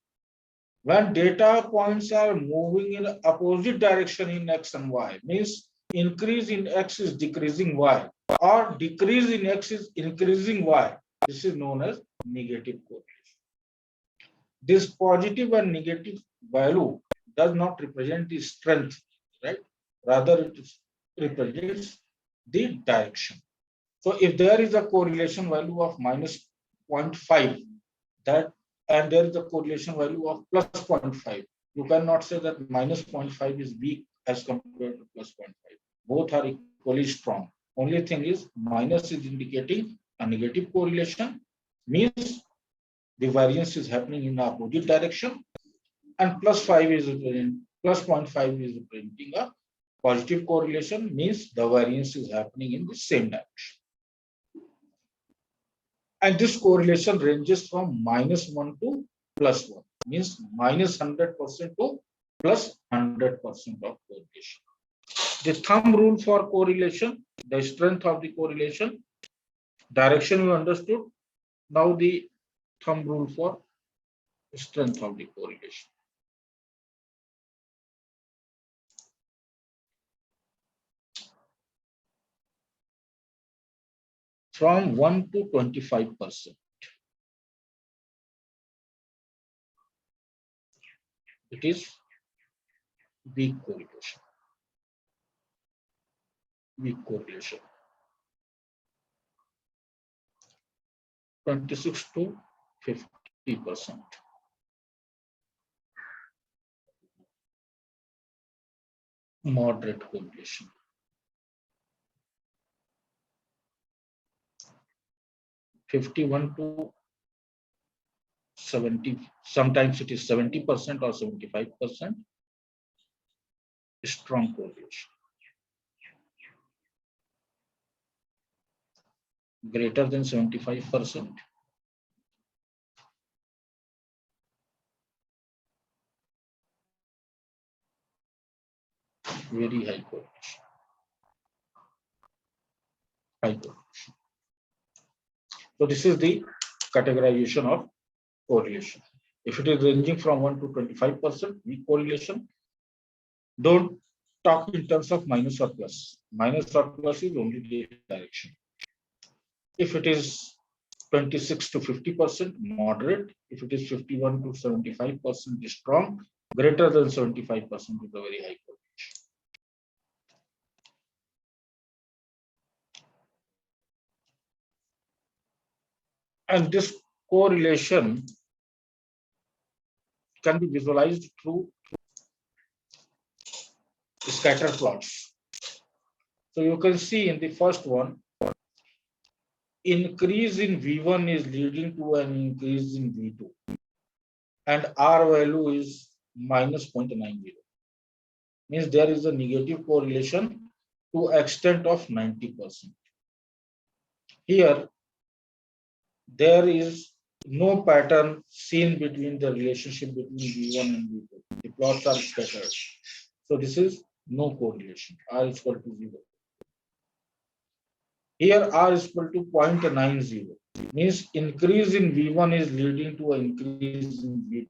When data points are moving in opposite direction in X and Y, means increase in X is decreasing Y, or decrease in X is increasing Y, this is known as negative correlation. This positive and negative value does not represent the strength, right? Rather, it represents the direction. So if there is a correlation value of minus 0.5, that and there is a correlation value of plus 0.5, you cannot say that minus 0.5 is weak as compared to plus 0.5. Both are equally strong. Only thing is minus is indicating a negative correlation, means the variance is happening in the opposite direction, and plus 5 is plus 0.5 is representing a positive correlation, means the variance is happening in the same direction. And this correlation ranges from minus 1 to plus 1, means minus 100% to plus 100% of correlation. The thumb rule for correlation, the strength of the correlation, direction you understood. Now the thumb rule for strength of the correlation. From 1 to 25%. It is weak correlation. Weak correlation. 26 to 50%. Moderate correlation. 51 to 70, sometimes it is 70% or 75%. Strong correlation. Greater than 75%. Very high correlation. High correlation. So this is the categorization of correlation. If it is ranging from 1 to 25%, weak correlation, don't talk in terms of minus or plus. Minus or plus is only the direction. If it is 26 to 50%, moderate. If it is 51 to 75%, strong. Greater than 75% is a very high correlation. And this correlation can be visualized through scatter plots. So you can see in the first one, increase in V1 is leading to an increase in V2, and R value is minus 0.90. Means there is a negative correlation to extent of 90%. Here, there is no pattern seen between the relationship between V1 and V2. The plots are scattered. So this is no correlation. R is equal to 0. Here R is equal to 0.90. Means increase in V1 is leading to an increase in V2.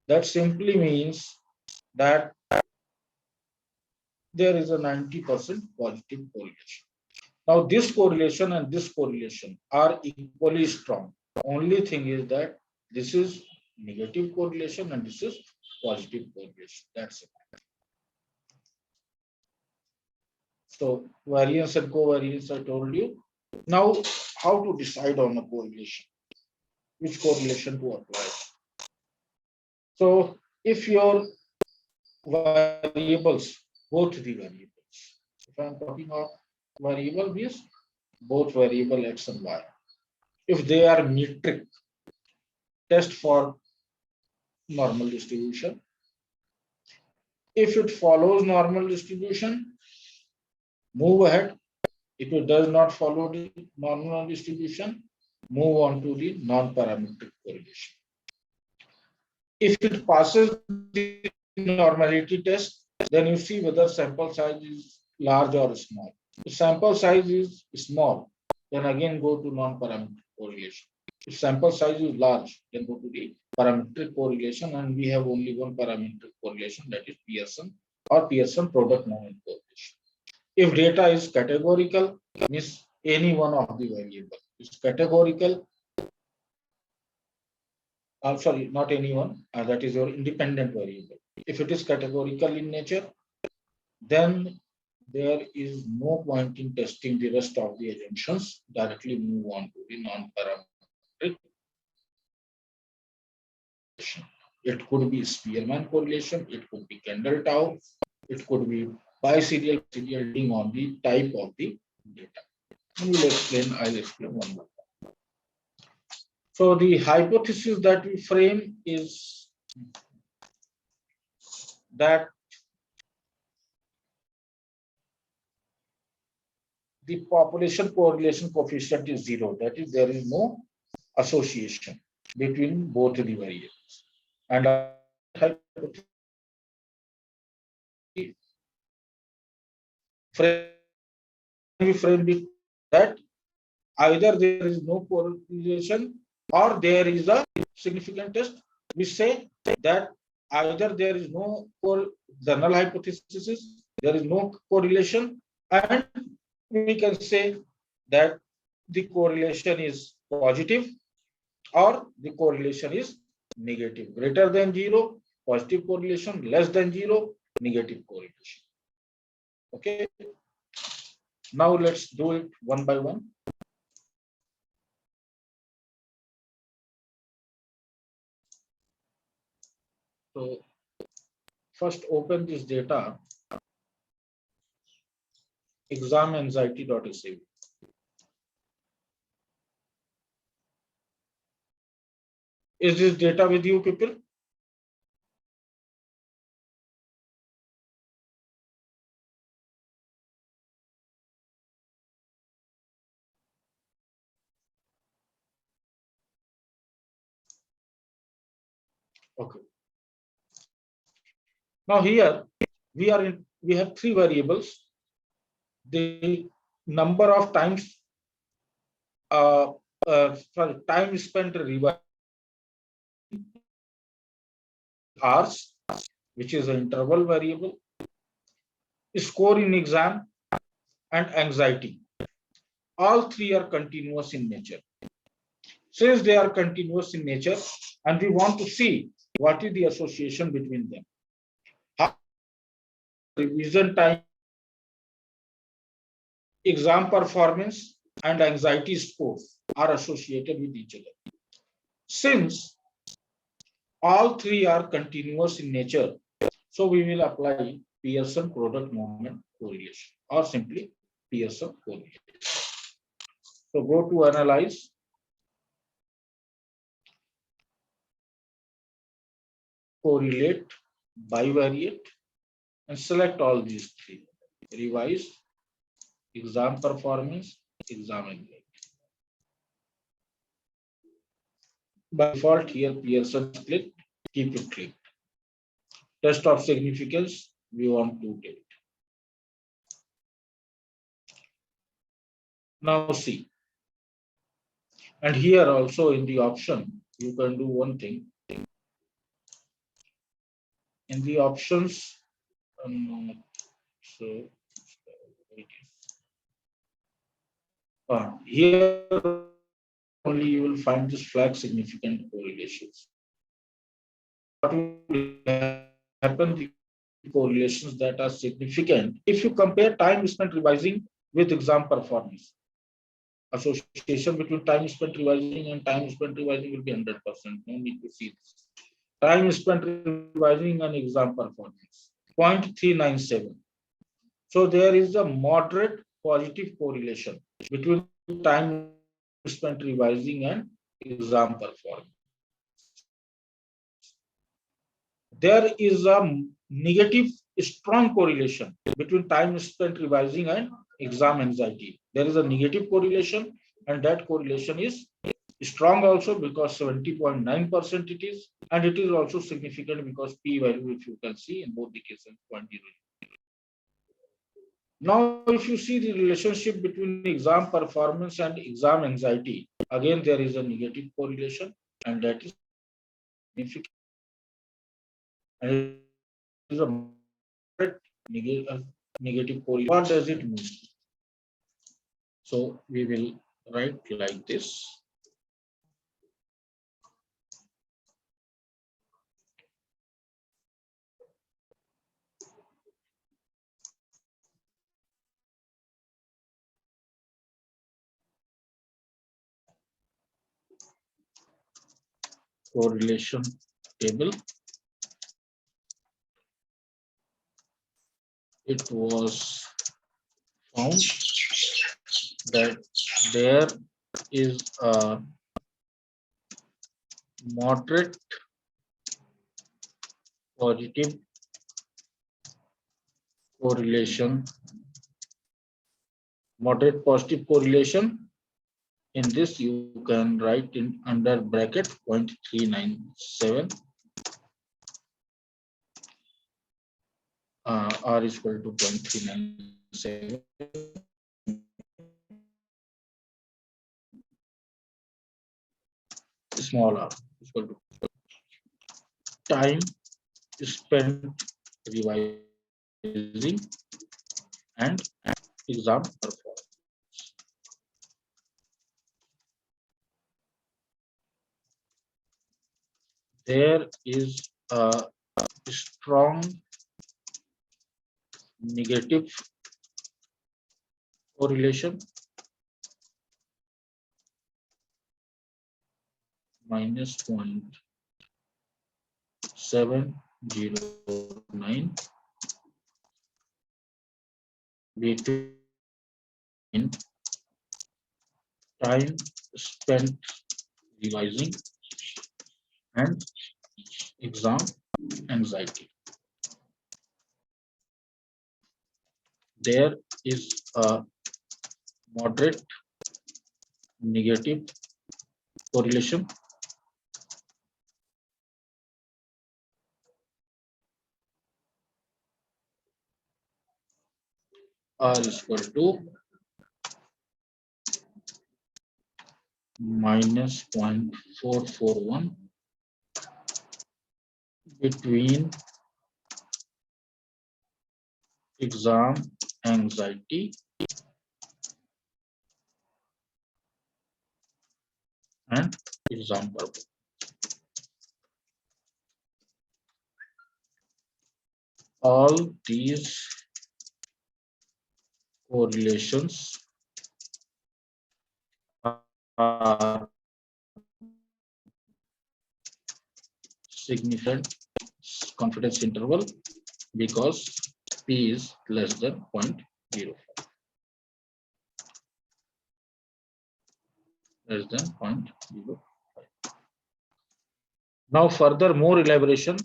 That simply means that there is a 90% positive correlation. Now this correlation and this correlation are equally strong. Only thing is that this is negative correlation and this is positive correlation. That's it. So variance and covariance I told you. Now how to decide on a correlation? Which correlation to apply? So if your variables, both the variables. If I'm talking of variable means both variable x and y. If they are metric, test for normal distribution. If it follows normal distribution, move ahead. If it does not follow the normal distribution, move on to the non-parametric correlation. If it passes the normality test, then you see whether sample size is large or small. If sample size is small, then again go to non-parametric correlation. If sample size is large, then go to the parametric correlation, and we have only one parametric correlation, that is Pearson or Pearson product moment correlation. If data is categorical, means any one of the variable is categorical. Sorry, not any one. That is your independent variable. If it is categorical in nature, then there is no point in testing the rest of the assumptions. Directly move on to the non-parametric. It could be Spearman correlation, it could be Kendall-Tau, it could be biserial depending on the type of the data. And I'll explain one more. So the hypothesis that we frame is that the population correlation coefficient is 0. That is, there is no association between both the variables. And we frame it that either there is no correlation or there is a significant test. We say that either there is no the null hypothesis is there is no correlation, and we can say that the correlation is positive or the correlation is negative. Greater than 0, positive correlation; less than 0, negative correlation. Okay. Now let's do it one by one. So first open this data, examanxiety.sav. Is this data with you, people? Okay. Now here we have three variables. The number of times time spent revising hours, which is an interval variable, score in exam, and anxiety. All three are continuous in nature. Since they are continuous in nature, and we want to see what is the association between them. How revision time, exam performance, and anxiety scores are associated with each other. Since all three are continuous in nature, so we will apply Pearson product moment correlation, or simply Pearson correlation. So go to analyze, correlate, bivariate, and select all these three. Revise, exam performance, exam anxiety. By default, here Pearson is clicked, keep it clicked. Test of significance, we want to take. Now see. And here also in the option, you can do one thing. In the options, here only you will find this flag significant correlations. What will happen? The correlations that are significant if you compare time spent revising with exam performance. Association between time spent revising and time spent revising will be 100%. No need to see this. Time spent revising an exam performance, 0.397. So there is a moderate positive correlation between time spent revising and exam performance. There is a negative strong correlation between time spent revising and exam anxiety. There is a negative correlation, and that correlation is strong also because 70.9% it is, and it is also significant because p value, if you can see in both the cases, 0.0. Now, if you see the relationship between exam performance and exam anxiety, again there is a negative correlation, and that is significant. And it is a negative correlation. What does it mean? So we will write like this. Correlation table. It was found that there is a moderate positive correlation, moderate positive correlation. In this, you can write in under bracket 0.397. R is equal to 0.397. Small r is equal to time spent revising and exam performance. There is a strong negative correlation, minus 0.709 between time spent revising and exam anxiety. There is a moderate negative correlation R is equal to minus 0.441 between exam anxiety and exam purpose. All these correlations are significant confidence interval because p is less than 0.05. Less than 0.05. Now, further more elaboration.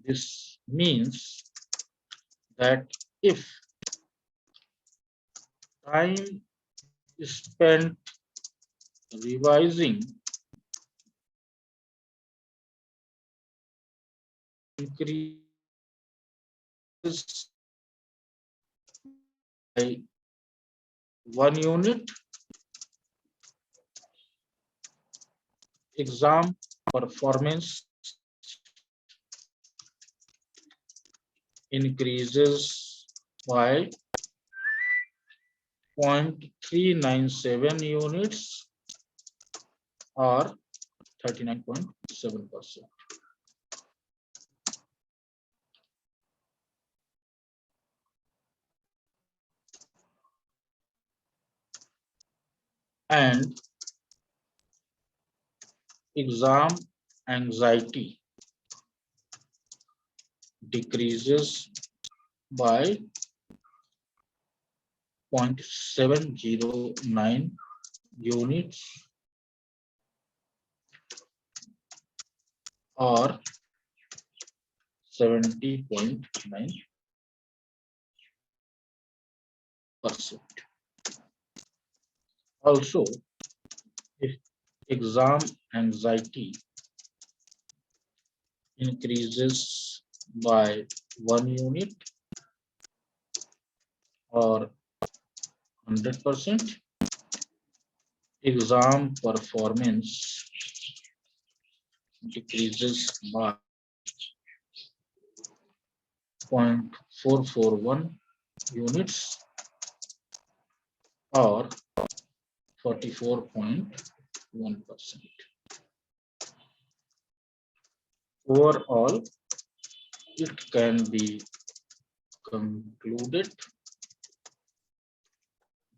This means that if time spent revising increases by 1 unit, exam performance increases by 0.397 units or 39.7%. And exam anxiety decreases by 0.709 units or 70.9%. Also, if exam anxiety increases by 1 unit or 100%, exam performance decreases by 0.441 units or 44.1%. Overall, it can be concluded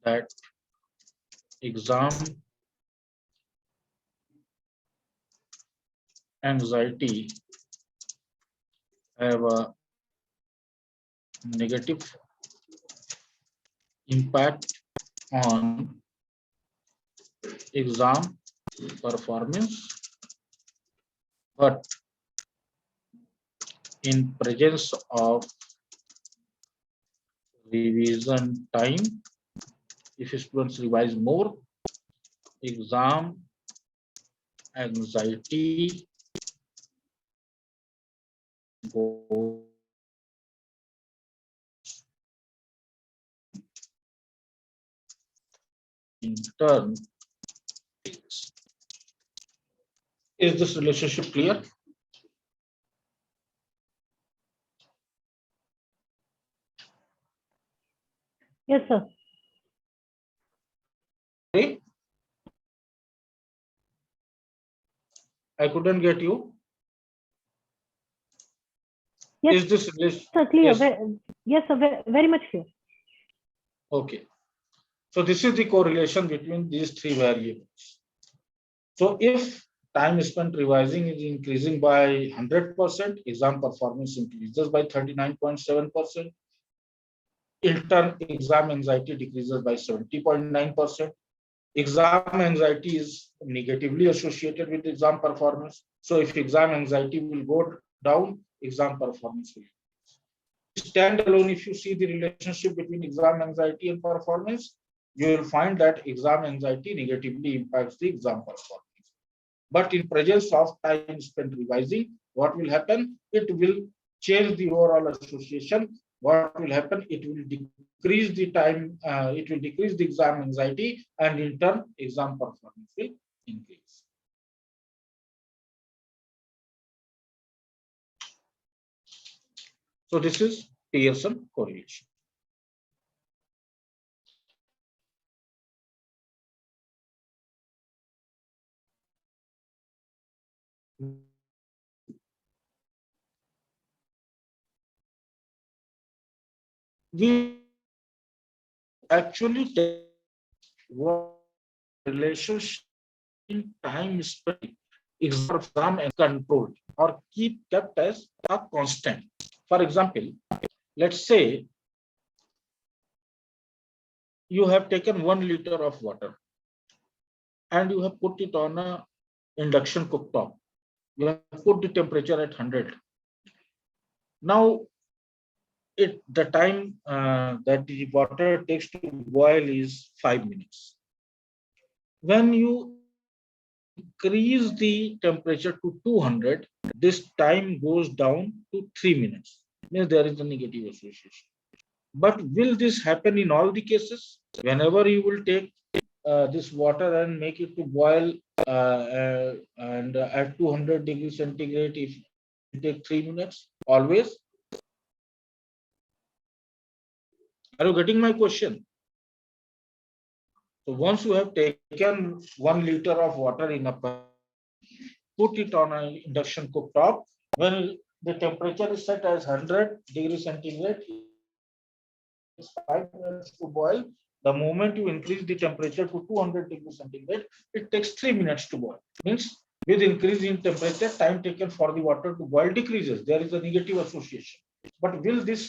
that exam anxiety have a negative impact on exam performance, but in presence of revision time, if students revise more, exam anxiety goes in turn. Is this relationship clear? Yes, sir. Okay. I couldn't get you. Yes, Is this sir, clear. yes? Yes, sir, very much clear. Okay. So this is the correlation between these three variables. So if time spent revising is increasing by 100%, exam performance increases by 39.7%. In turn, exam anxiety decreases by 70.9%. Exam anxiety is negatively associated with exam performance. So if exam anxiety will go down, exam performance will increase. Standalone, if you see the relationship between exam anxiety and performance, you will find that exam anxiety negatively impacts the exam performance. But in presence of time spent revising, what will happen? It will change the overall association. What will happen? It will decrease the time, it will decrease the exam anxiety, and in turn, exam performance will increase. So this is Pearson correlation. We actually take what relationship in time spent exam and controlled or kept as a constant. For example, let's say you have taken 1 liter of water and you have put it on a induction cooktop. You have put the temperature at 100. Now, the time that the water takes to boil is 5 minutes. When you increase the temperature to 200, this time goes down to 3 minutes. Means there is a negative association. But will this happen in all the cases? Whenever you will take this water and make it to boil and at 200 degrees centigrade, if it take 3 minutes, always? Are you getting my question? So once you have taken 1 liter of water in a pan, put it on an induction cooktop, when the temperature is set as 100 degrees centigrade, it's 5 minutes to boil. The moment you increase the temperature to 200 degrees centigrade, it takes 3 minutes to boil. Means With increase in temperature, time taken for the water to boil decreases. There is a negative association. But will this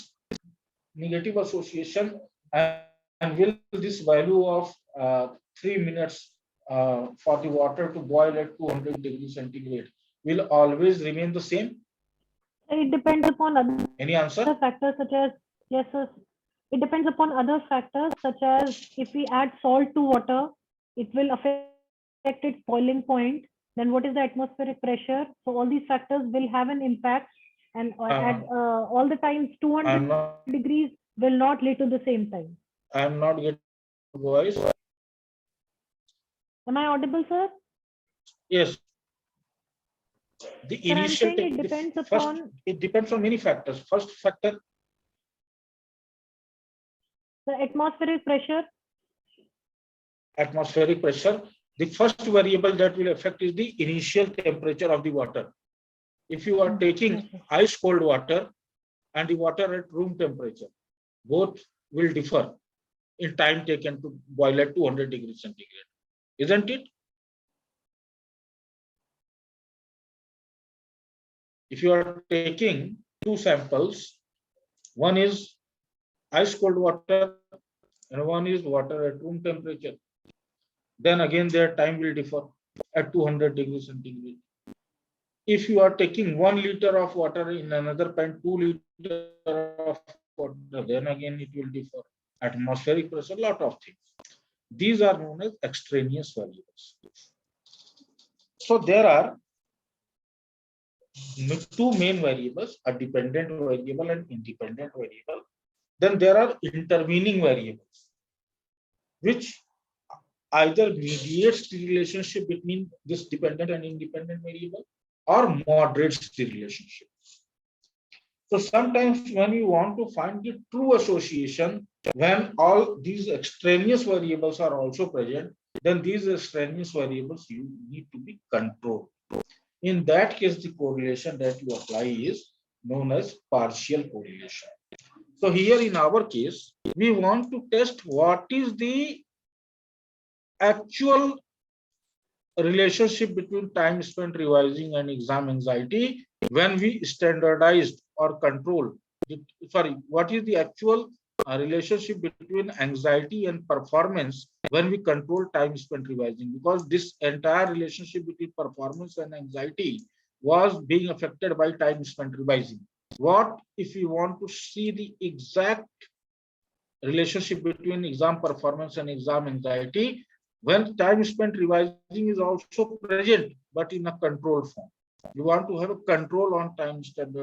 negative association and will this value of 3 minutes for the water to boil at 200 degrees centigrade will always remain the same? It depends upon other Any answer? factors such as, yes, sir. It depends upon other factors such as if we add salt to water, it will affect its boiling point. Then what is the atmospheric pressure? So all these factors will have an impact, and at all the times 200 degrees will not lead to the same time. I'm not getting voice. Am I audible, sir? Yes. The Sir, I'm initial saying it depends upon it depends on many factors. First factor, the atmospheric pressure. atmospheric pressure. The first variable that will affect is the initial temperature of the water. If you are taking ice cold water and the water at room temperature, both will differ in time taken to boil at 200 degrees centigrade, isn't it? If you are taking two samples, one is ice cold water and one is water at room temperature, then again their time will differ at 200 degrees centigrade. If you are taking 1 liter of water in another pan, 2 liter of water, then again it will differ. Atmospheric pressure, lot of things. These are known as extraneous variables. So there are two main variables, a dependent variable and independent variable. Then there are intervening variables, which either mediates the relationship between this dependent and independent variable or moderates the relationship. So sometimes when you want to find the true association, when all these extraneous variables are also present, then these extraneous variables you need to be controlled. In that case, the correlation that you apply is known as partial correlation. So here in our case, we want to test what is the actual relationship between time spent revising and exam anxiety when we standardized or controlled. Sorry, what is the actual relationship between anxiety and performance when we control time spent revising? Because this entire relationship between performance and anxiety was being affected by time spent revising. What if we want to see the exact relationship between exam performance and exam anxiety when time spent revising is also present, but in a controlled form? You want to have a control on time spent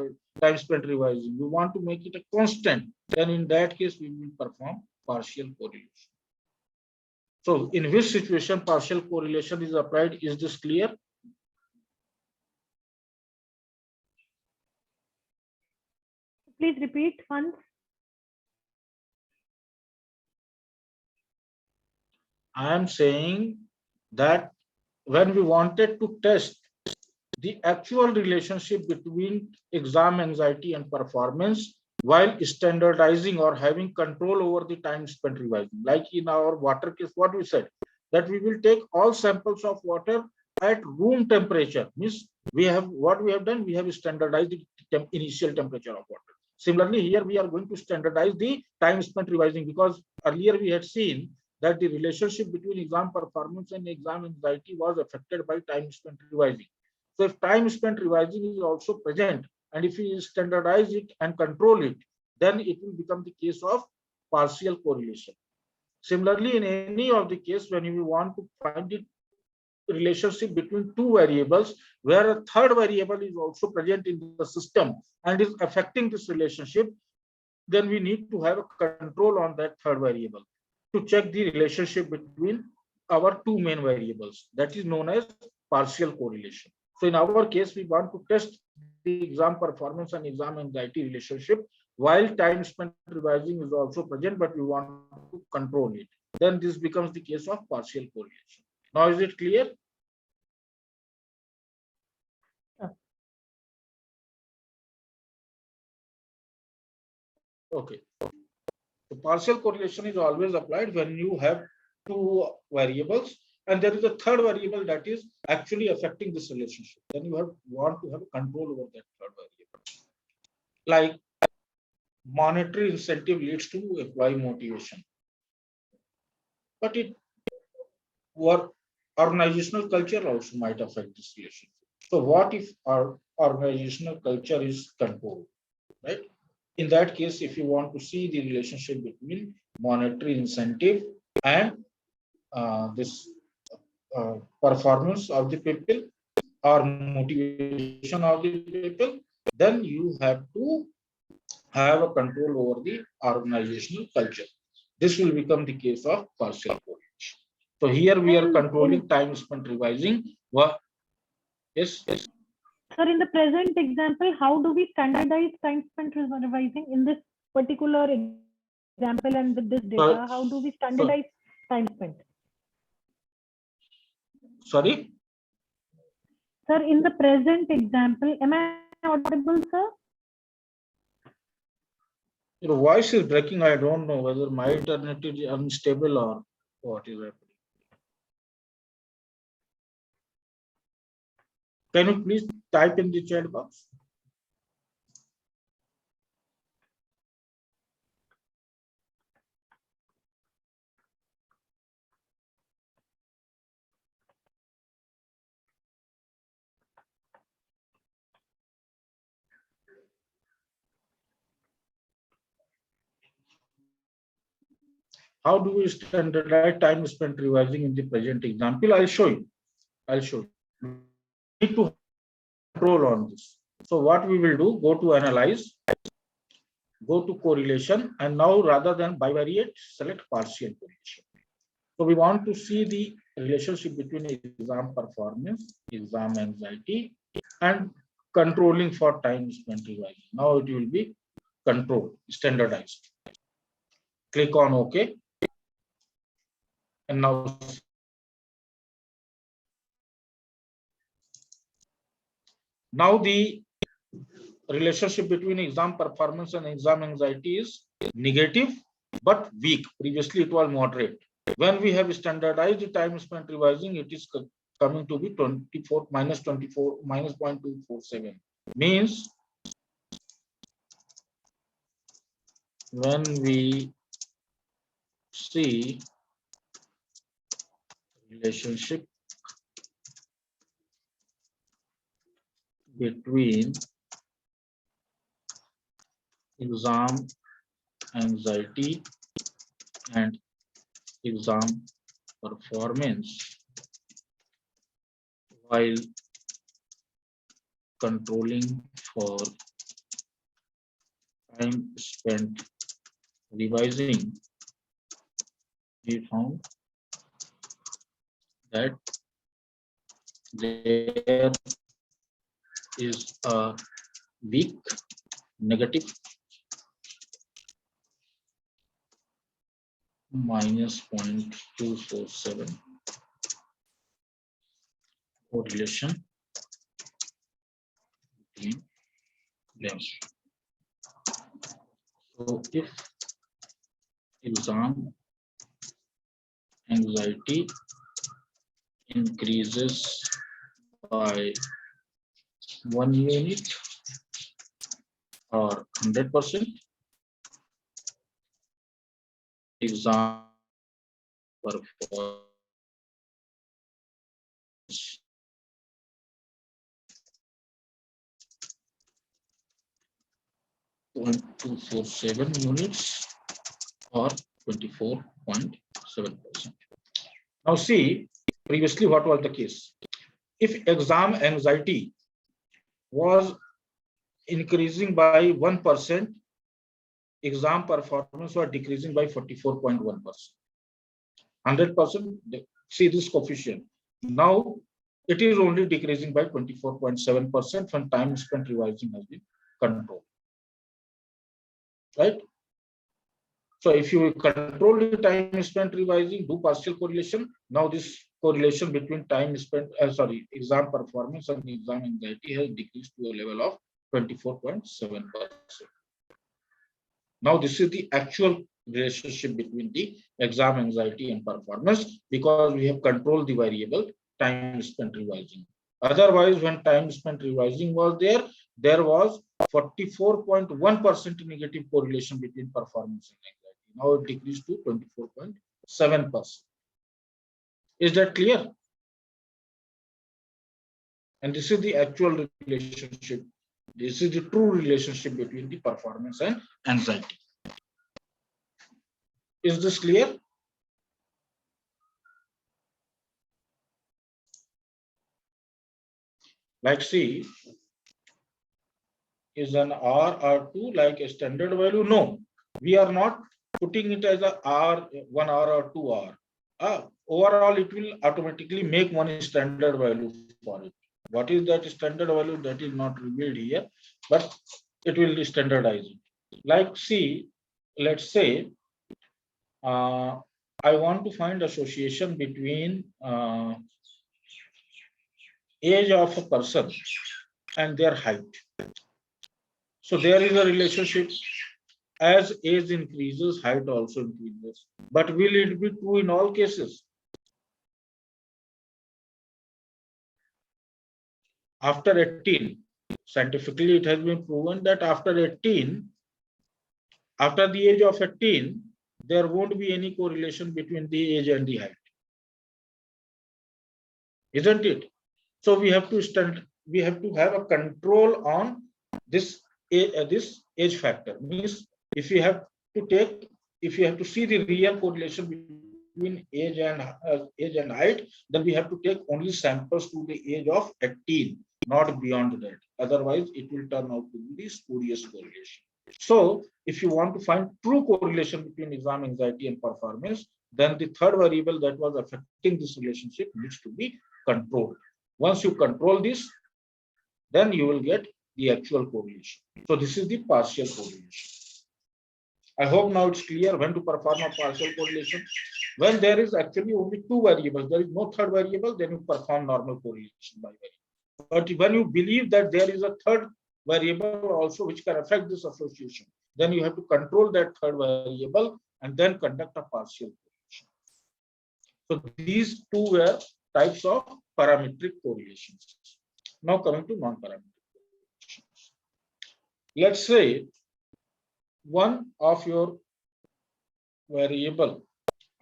revising. You want to make it a constant. Then in that case, we will perform partial correlation. So in which situation partial correlation is applied? Is this clear? Please repeat once. I am saying that when we wanted to test the actual relationship between exam anxiety and performance while standardizing or having control over the time spent revising, like in our water case, what we said, that we will take all samples of water at room temperature. Means we have what we have done, we have standardized the initial temperature of water. Similarly, here we are going to standardize the time spent revising, because earlier we had seen that the relationship between exam performance and exam anxiety was affected by time spent revising. So if time spent revising is also present, and if we standardize it and control it, then it will become the case of partial correlation. Similarly, in any of the case, when you want to find the relationship between two variables, where a third variable is also present in the system and is affecting this relationship, then we need to have a control on that third variable to check the relationship between our two main variables. That is known as partial correlation. So in our case, we want to test the exam performance and exam anxiety relationship while time spent revising is also present, but we want to control it. Then this becomes the case of partial correlation. Now, is it clear? Okay. So partial correlation is always applied when you have two variables and there is a third variable that is actually affecting this relationship. Then you want to have control over that third variable. Like monetary incentive leads to employee motivation, but our organizational culture also might affect this relationship. So what if our organizational culture is controlled, right? In that case, if you want to see the relationship between monetary incentive and this performance of the people or motivation of the people, then you have to have a control over the organizational culture. This will become the case of partial correlation. So here we are controlling time spent revising. Yes. Sir, in the present example, how do we standardize time spent revising in this particular example and with this data? How do we standardize time spent? Sorry? Sir, in the present example, am I audible, sir? Your voice is breaking. I don't know whether my internet is unstable or what is happening. Can you please type in the chat box? How do we standardize time spent revising in the present example? I'll show you. We need to control on this. So what we will do, go to analyze, go to correlation, and now rather than bivariate, select partial correlation. So we want to see the relationship between exam performance, exam anxiety, and controlling for time spent revising. Now it will be controlled, standardized. Click on OK. And now the relationship between exam performance and exam anxiety is negative but weak. Previously it was moderate. When we have standardized the time spent revising, it is coming to be 24 minus 0.247. Means when we see relationship between exam anxiety and exam performance while controlling for time spent revising, we found that there is a weak negative minus 0.247 correlation between them. So if exam anxiety increases by 1 unit or 100%, exam performance 0.247 units or 24.7%. Now see, previously what was the case? If exam anxiety was increasing by 1%, exam performance was decreasing by 44.1%. 100%, see this coefficient. Now it is only decreasing by 24.7% when time spent revising has been controlled. Right? So if you control the time spent revising, do partial correlation. Now this correlation between time spent, exam performance and exam anxiety has decreased to a level of 24.7%. Now this is the actual relationship between the exam anxiety and performance, because we have controlled the variable time spent revising. Otherwise, when time spent revising was there, there was 44.1% negative correlation between performance and anxiety. Now it decreased to 24.7%. Is that clear? And this is the actual relationship. This is the true relationship between the performance and anxiety. Is this clear? Like, see, is an R or 2 like a standard value? No, we are not putting it as a R, 1 R or 2 R. Overall, it will automatically make one standard value for it. What is that standard value? That is not revealed here, but it will be standardized. Like, see, let's say I want to find association between age of a person and their height. So there is a relationship. As age increases, height also increases. But will it be true in all cases? After 18, scientifically it has been proven that after 18, after the age of 18, there won't be any correlation between the age and the height. Isn't it? So we have to have a control on this age factor. Means if you have to see the real correlation between age and height, then we have to take only samples to the age of 18, not beyond that. Otherwise, it will turn out to be the spurious correlation. So if you want to find true correlation between exam anxiety and performance, then the third variable that was affecting this relationship needs to be controlled. Once you control this, then you will get the actual correlation. So this is the partial correlation. I hope now it's clear when to perform a partial correlation. When there is actually only two variables, there is no third variable, then you perform normal correlation by variable. But when you believe that there is a third variable also which can affect this association, then you have to control that third variable and then conduct a partial correlation. So these two were types of parametric correlations. Now coming to non-parametric correlations. Let's say one of your variable,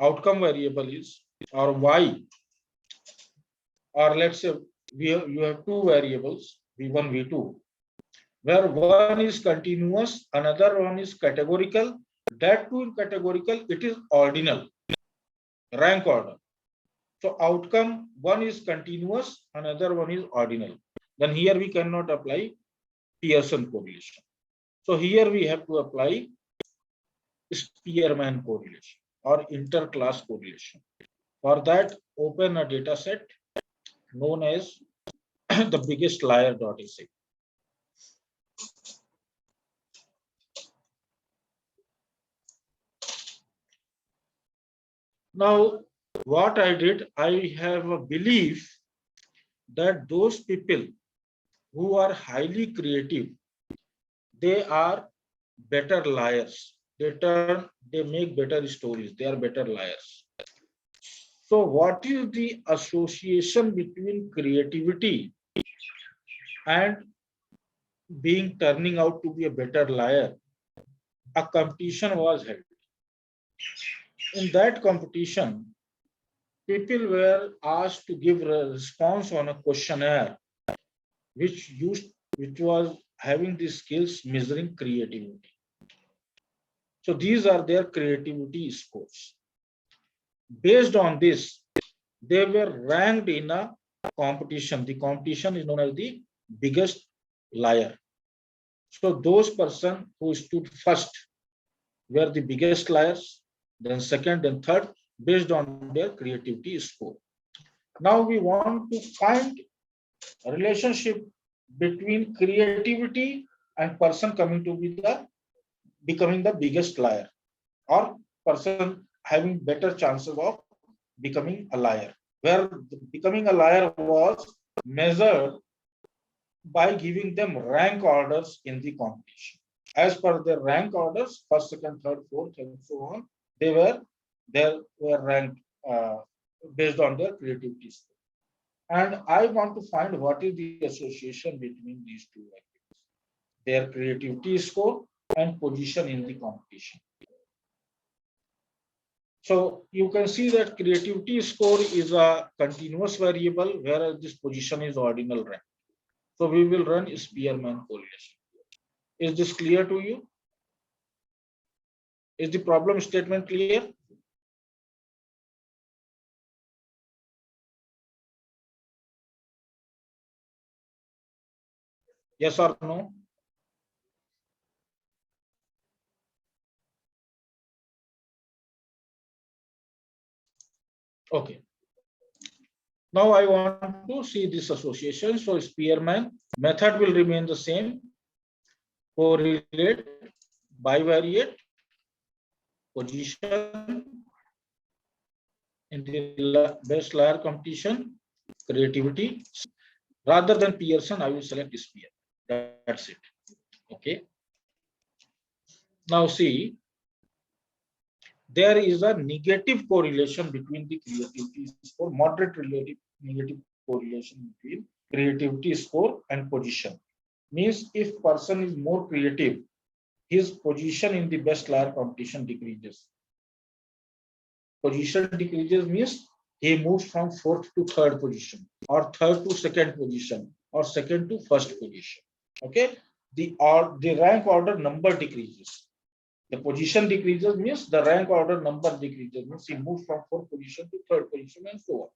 outcome variable is or y, or let's say you have two variables v1, v2, where one is continuous, another one is categorical. That too in categorical, it is ordinal, rank order. So outcome one is continuous, another one is ordinal. Then here we cannot apply Pearson correlation. So here we have to apply Spearman correlation or interclass correlation. For that, open a data set known as the biggest liar.sa. Now, what I did, I have a belief that those people who are highly creative, they are better liars. They make better stories. They are better liars. So what is the association between creativity and turning out to be a better liar? A competition was held. In that competition, people were asked to give a response on a questionnaire which was having the skills measuring creativity. So these are their creativity scores. Based on this, they were ranked in a competition. The competition is known as the biggest liar. So those persons who stood first were the biggest liars, then second, then third, based on their creativity score. Now we want to find a relationship between creativity and person coming to be becoming the biggest liar, or person having better chances of becoming a liar, where becoming a liar was measured by giving them rank orders in the competition. as per their rank orders, first, second, third, fourth, and so on, they were ranked based on their creativity score. And I want to find what is the association between these two activities, their creativity score and position in the competition. So you can see that creativity score is a continuous variable, whereas this position is ordinal rank. So we will run Spearman correlation. Is this clear to you? Is the problem statement clear? Yes or no? Okay. Now I want to see this association. So Spearman method will remain the same. Correlate, bivariate, position in the best layer competition, creativity. Rather than Pearson, I will select Spear. That's it. Okay. Now see, there is a negative correlation between the creativity score, moderate relative negative correlation between creativity score and position. Means if person is more creative, his position in the best layer competition decreases. Position decreases means he moves from fourth to third position, or third to second position, or second to first position. Okay, the rank order number decreases. The position decreases means the rank order number decreases, means he moves from fourth position to third position and so on.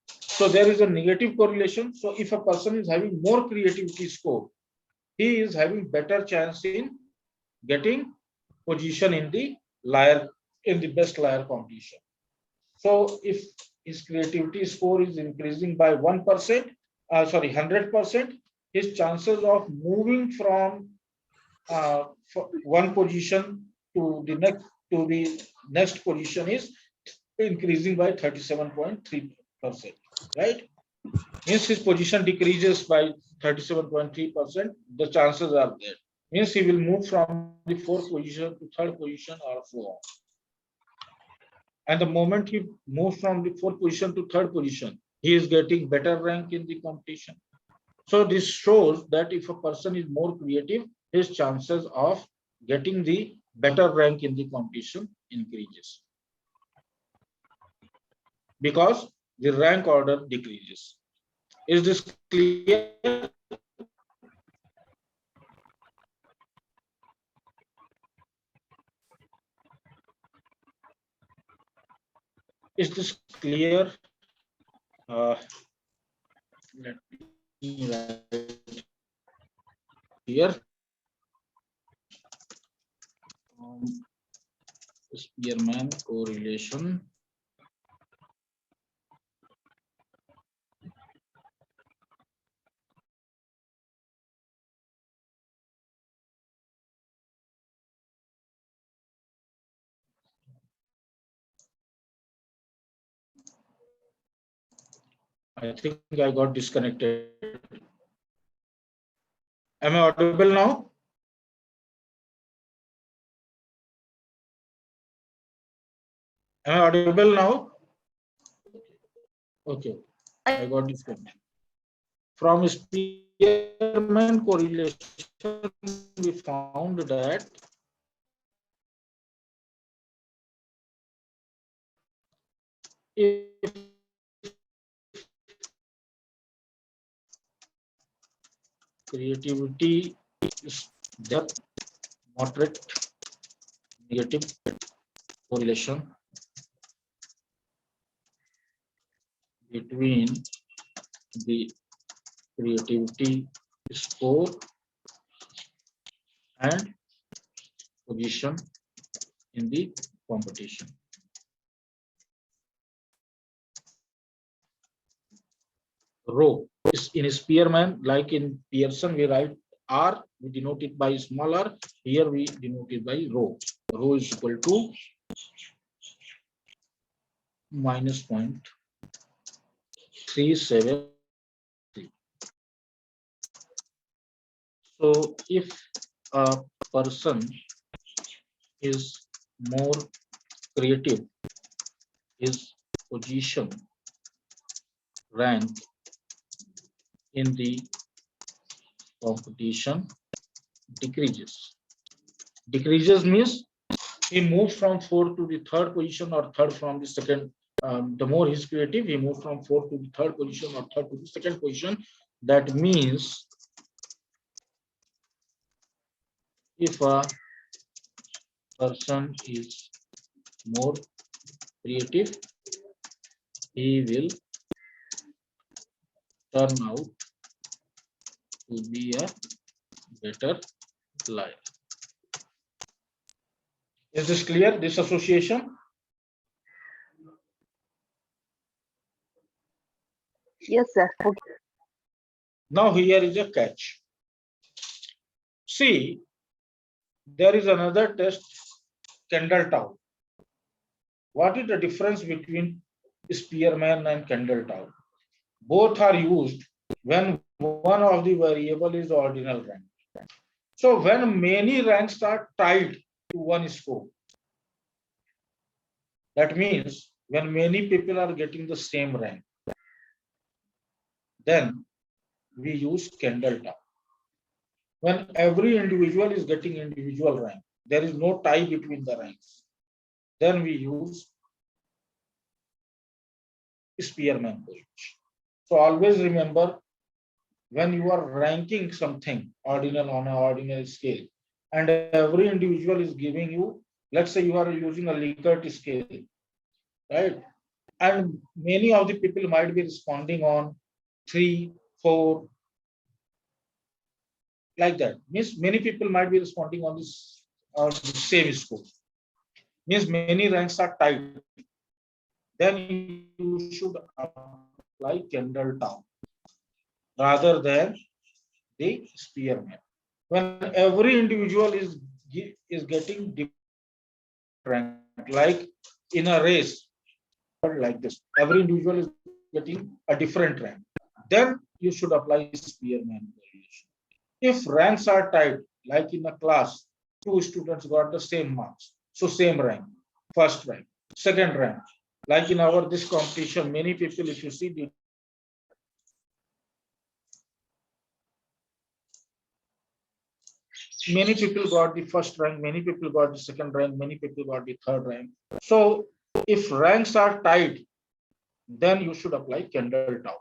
So there is a negative correlation. So if a person is having more creativity score, he is having better chance in getting position in the layer, in the best layer competition. So if his creativity score is increasing by 1%, 100%, his chances of moving from one position to the next position is increasing by 37.3%, right? Means his position decreases by 37.3%, the chances are there. Means he will move from the fourth position to third position or so on. And the moment he moves from the fourth position to third position, he is getting better rank in the competition. So this shows that if a person is more creative, his chances of getting the better rank in the competition increases, because the rank order decreases. Is this clear? Is this clear? Let me write here. Spearman correlation. I think I got disconnected. Am I audible now? Am I audible now? Okay, I got disconnected. From Spearman correlation, we found that if creativity is there, moderate negative correlation between the creativity score and position in the competition. Rho is in Spearman, like in Pearson, we write R, we denote it by small r. Here we denote it by rho. Rho is equal to minus 0.373. So if a person is more creative, his position rank in the competition decreases. Decreases means he moves from fourth to the third position or third from the second. The more he's creative, he moves from fourth to the third position or third to the second position. That means if a person is more creative, he will turn out to be a better liar. Is this clear, this association? Yes, sir. Okay. Now here is a catch. See, there is another test, Kendall-Tau. What is the difference between Spearman and Kendall-Tau? Both are used when one of the variable is ordinal rank. So when many ranks are tied to one score, that means when many people are getting the same rank, then we use Kendall-Tau. When every individual is getting individual rank, there is no tie between the ranks, then we use Spearman correlation. So always remember, when you are ranking something ordinal on an ordinal scale, and every individual is giving you, let's say you are using a Likert scale, right? And many of the people might be responding on 3, 4, like that. Means many people might be responding on this the same score. Means many ranks are tied. Then you should apply Kendall-Tau rather than the Spearman. When every individual is getting different rank, like in a race, like this, every individual is getting a different rank, then you should apply Spearman correlation. If ranks are tied, like in a class, 2 students got the same marks, so same rank, first rank, second rank, like in our this competition, many people, if you see the many people got the first rank, many people got the second rank, many people got the third rank. So if ranks are tied, then you should apply Kendall-Tau.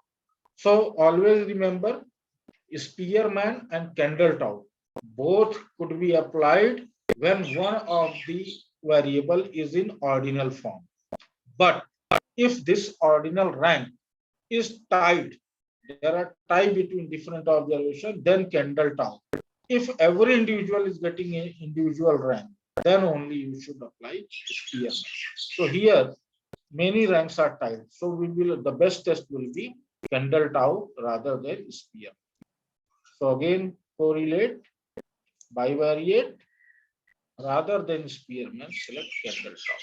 So always remember, Spearman and Kendall-Tau both could be applied when one of the variable is in ordinal form. But if this ordinal rank is tied, there are tie between different observations, then Kendall-Tau. If every individual is getting an individual rank, then only you should apply Spearman. So here, many ranks are tied. So we will, the best test will be Kendall-Tau rather than Spearman. So again, correlate, bivariate, rather than Spearman, select Kendall-Tau.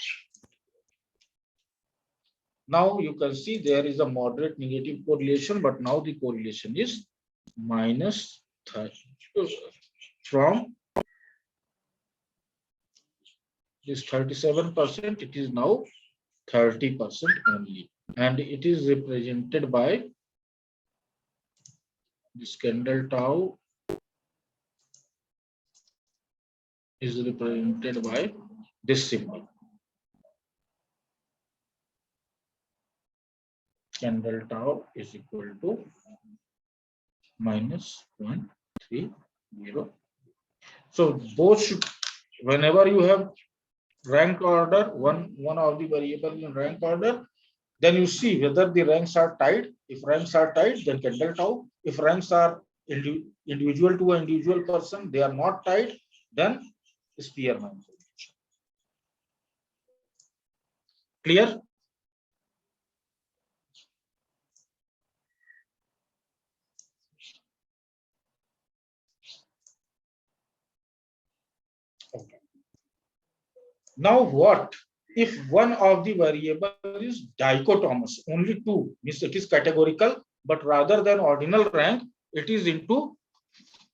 Now you can see there is a moderate negative correlation, but now the correlation is minus 30 from this 37%, it is now 30% only, and it is represented by this Kendall-Tau is represented by this symbol. Kendall-Tau is equal to minus 0.30. So both should, whenever you have rank order, one of the variable in rank order, then you see whether the ranks are tied. If ranks are tied, then Kendall-Tau. If ranks are individual to an individual person, they are not tied, then Spearman. Clear? Okay. Now what if one of the variable is dichotomous, only two, means it is categorical, but rather than ordinal rank, it is into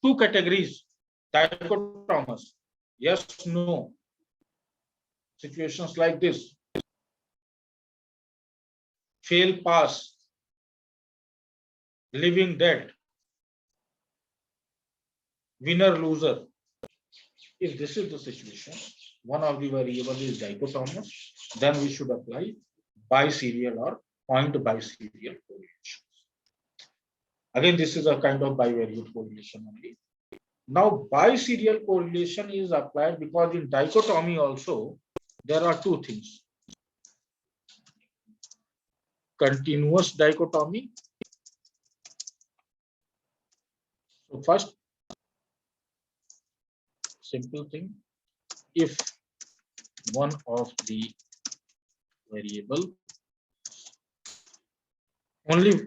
two categories. dichotomous, yes, no. Situations like this, fail, pass, living, dead, winner, loser. If this is the situation, one of the variable is dichotomous, then we should apply biserial or point biserial correlation. Again, this is a kind of bivariate correlation only. Now, biserial correlation is applied because in dichotomy also, there are two things. Continuous dichotomy. So first, simple thing, if one of the variable only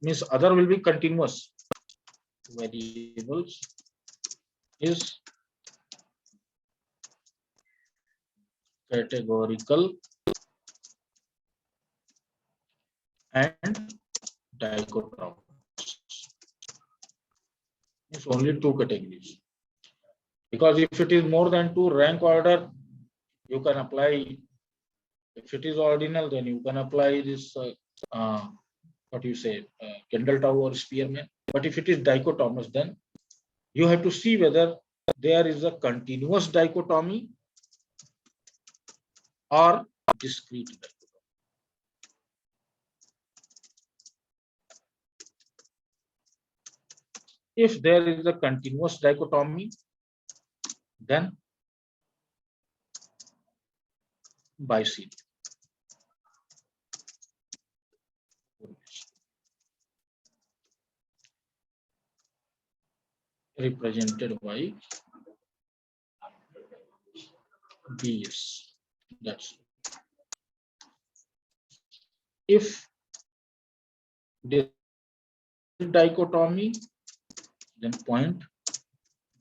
means other will be continuous variables is categorical and dichotomous. It's only two categories. Because if it is more than two, rank order, you can apply. If it is ordinal, then you can apply this, what you say, Kendall Tau or Spearman. But if it is dichotomous, then you have to see whether there is a continuous dichotomy or discrete dichotomy. If there is a continuous dichotomy, then biserial. Represented by BS. That's it. If there is dichotomy, then point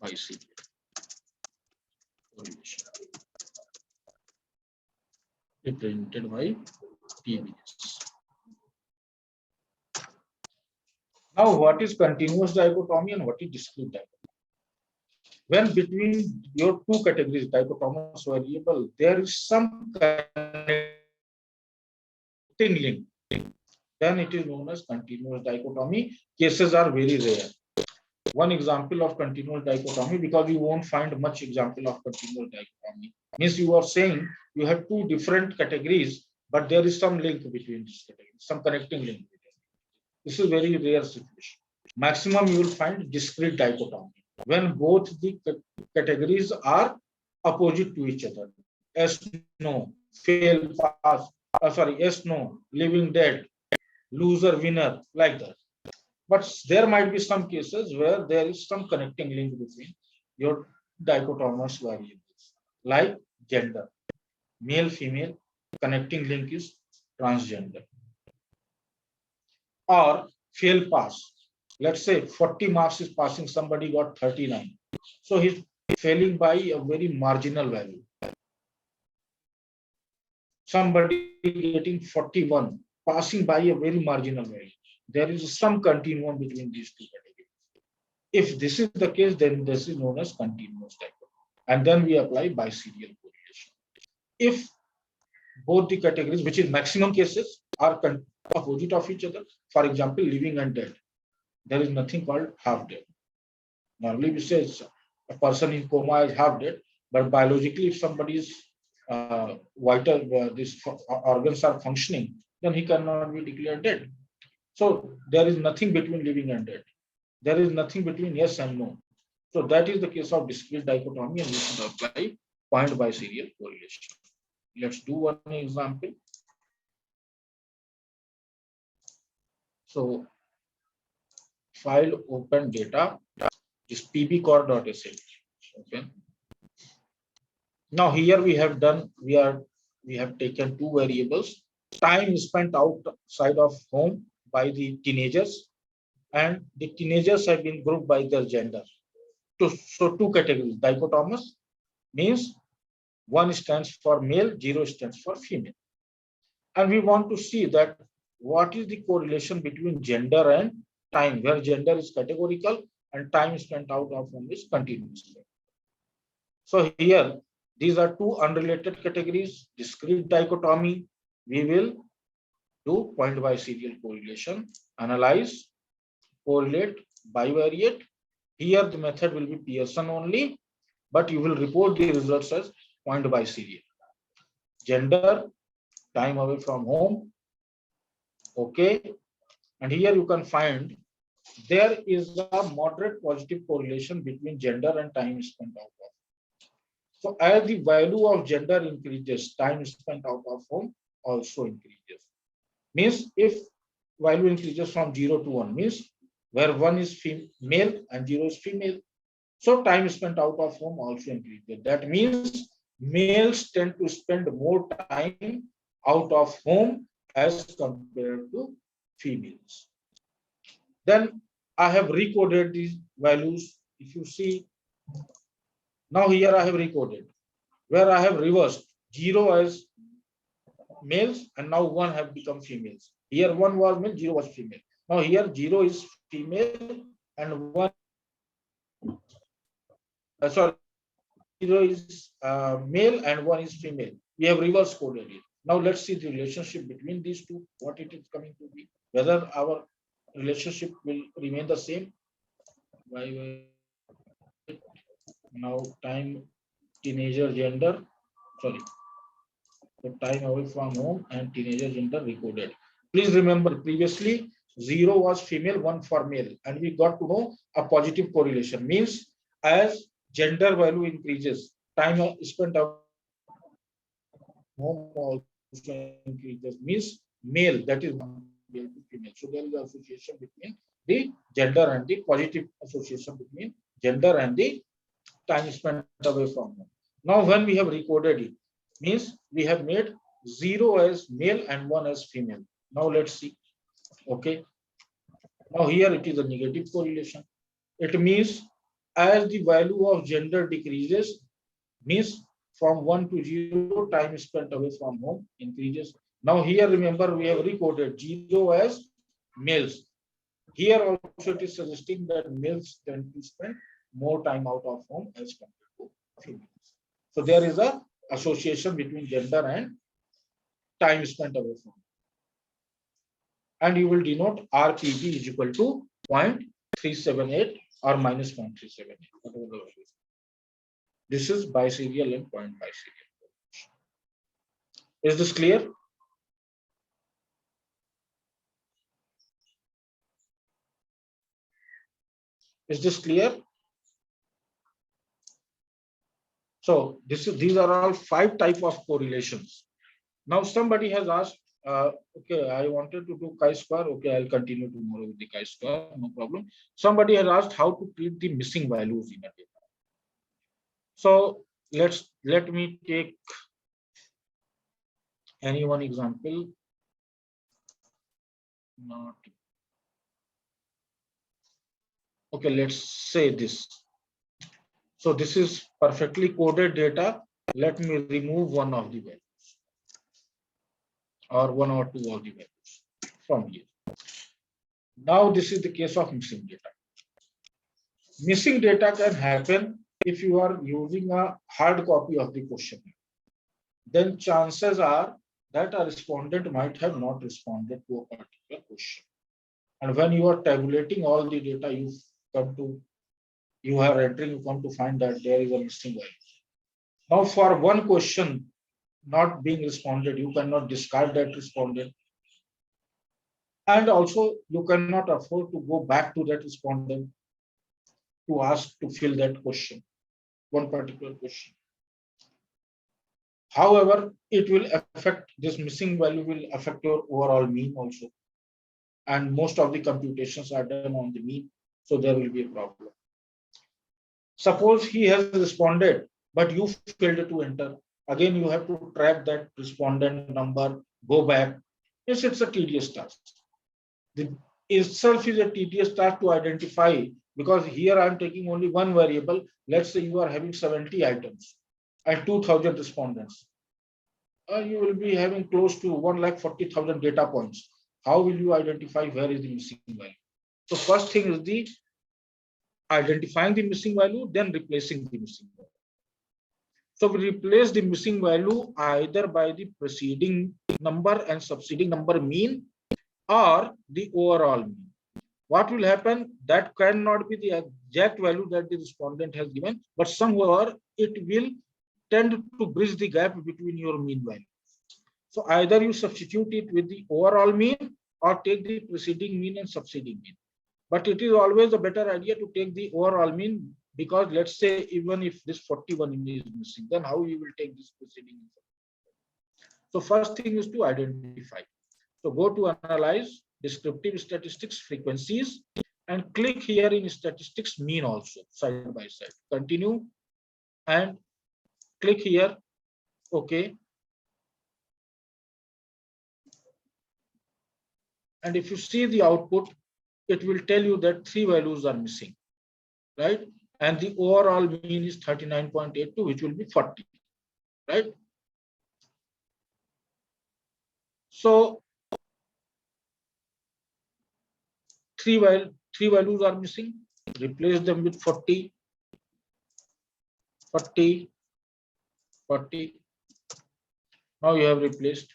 biserial correlation. Represented by PBS. Now, what is continuous dichotomy and what is discrete dichotomy? When between your two categories, dichotomous variable, there is some connecting link, then it is known as continuous dichotomy. Cases are very rare. One example of continuous dichotomy, because you won't find much example of continuous dichotomy, means you are saying you have two different categories, but there is some link between these categories, some connecting link. This is very rare situation. Maximum you will find discrete dichotomy, when both the categories are opposite to each other. Yes, no, fail, pass, yes, no, living, dead, loser, winner, like that. But there might be some cases where there is some connecting link between your dichotomous variables, like gender, male, female, connecting link is transgender. Or fail, pass. Let's say 40 marks is passing, somebody got 39. So he's failing by a very marginal value. Somebody getting 41, passing by a very marginal value. There is some continuum between these two categories. If this is the case, then this is known as continuous dichotomy. And then we apply biserial correlation. If both the categories, which is maximum cases, are opposite of each other, for example, living and dead, there is nothing called half dead. Normally we say a person in coma is half dead, but biologically if somebody is vital, these organs are functioning, then he cannot be declared dead. So there is nothing between living and dead. There is nothing between yes and no. So that is the case of discrete dichotomy, and we should apply point biserial correlation. Let's do one example. So file open data is pbcore.sh. Okay. Now here we have done, we have taken two variables, time spent outside of home by the teenagers, and the teenagers have been grouped by their gender. So two categories, dichotomous means one stands for male, 0 stands for female. And we want to see that what is the correlation between gender and time, where gender is categorical and time spent out of home is continuous. So here, these are two unrelated categories, discrete dichotomy. We will do point biserial correlation, analyze, correlate, bivariate. Here the method will be Pearson only, but you will report the results as point biserial. Gender, time away from home. Okay. And here you can find there is a moderate positive correlation between gender and time spent out of. So as the value of gender increases, time spent out of home also increases. Means if value increases from 0 to 1, means where 1 is male and 0 is female. So time spent out of home also increases. That means males tend to spend more time out of home as compared to females. Then I have recoded these values. If you see, now here I have recoded, where I have reversed 0 as males and now 1 have become females. Here 1 was male, 0 was female. Now here 0 is female and 1, sorry, 0 is male and 1 is female. We have reverse coded it. Now let's see the relationship between these two, what it is coming to be, whether our relationship will remain the same. Now time, teenager, gender, sorry, the time away from home and teenager gender recorded. Please remember previously 0 was female, 1 for male, and we got to know a positive correlation. Means as gender value increases, time spent out home also increases. Means male, that is male to female. So there is an association between the gender and the positive association between gender and the time spent away from home. Now when we have recorded it, means we have made 0 as male and 1 as female. Now let's see. Okay. Now here it is a negative correlation. It means as the value of gender decreases, means from 1 to 0, time spent away from home increases. Now here remember we have recorded 0 as males. Here also it is suggesting that males tend to spend more time out of home as compared to females. So there is a association between gender and time spent away from home. And you will denote RPP is equal to 0.378 or minus 0.378, whatever the value is. This is biserial and point biserial. Is this clear? Is this clear? So these are all 5 types of correlations. Now somebody has asked, okay, I wanted to do chi-square. Okay, I'll continue tomorrow with the chi-square, no problem. Somebody has asked how to treat the missing values in a data. So let me take any one example. Not okay. Let's say this. So this is perfectly coded data. Let me remove one of the values or 1 or 2 of the values from here. Now this is the case of missing data. Missing data can happen if you are using a hard copy of the question. Then chances are that a respondent might have not responded to a particular question. And when you are tabulating all the data, you come to find that there is a missing value. Now for one question not being responded, you cannot discard that respondent. And also you cannot afford to go back to that respondent to ask to fill that question, one particular question. However, it will affect, this missing value will affect your overall mean also. And most of the computations are done on the mean, so there will be a problem. Suppose he has responded, but you failed to enter. Again, you have to track that respondent number, go back. Yes, it's a tedious task. The itself is a tedious task to identify, because here I'm taking only one variable. Let's say you are having 70 items and 2,000 respondents. You will be having close to 1,40,000 data points. How will you identify where is the missing value? So first thing is the identifying the missing value, then replacing the missing value. So we replace the missing value either by the preceding number and succeeding number mean or the overall mean. What will happen? That cannot be the exact value that the respondent has given, but somewhere it will tend to bridge the gap between your mean value. So either you substitute it with the overall mean or take the preceding mean and succeeding mean. But it is always a better idea to take the overall mean, because let's say even if this 41 is missing, then how you will take this preceding mean? So first thing is to identify. So go to analyze, descriptive statistics, frequencies, and click here in statistics mean also, side by side. Continue and click here. Okay. And if you see the output, it will tell you that 3 values are missing, right? And the overall mean is 39.82, which will be 40, right? So three values are missing. Replace them with 40, 40, 40. Now you have replaced.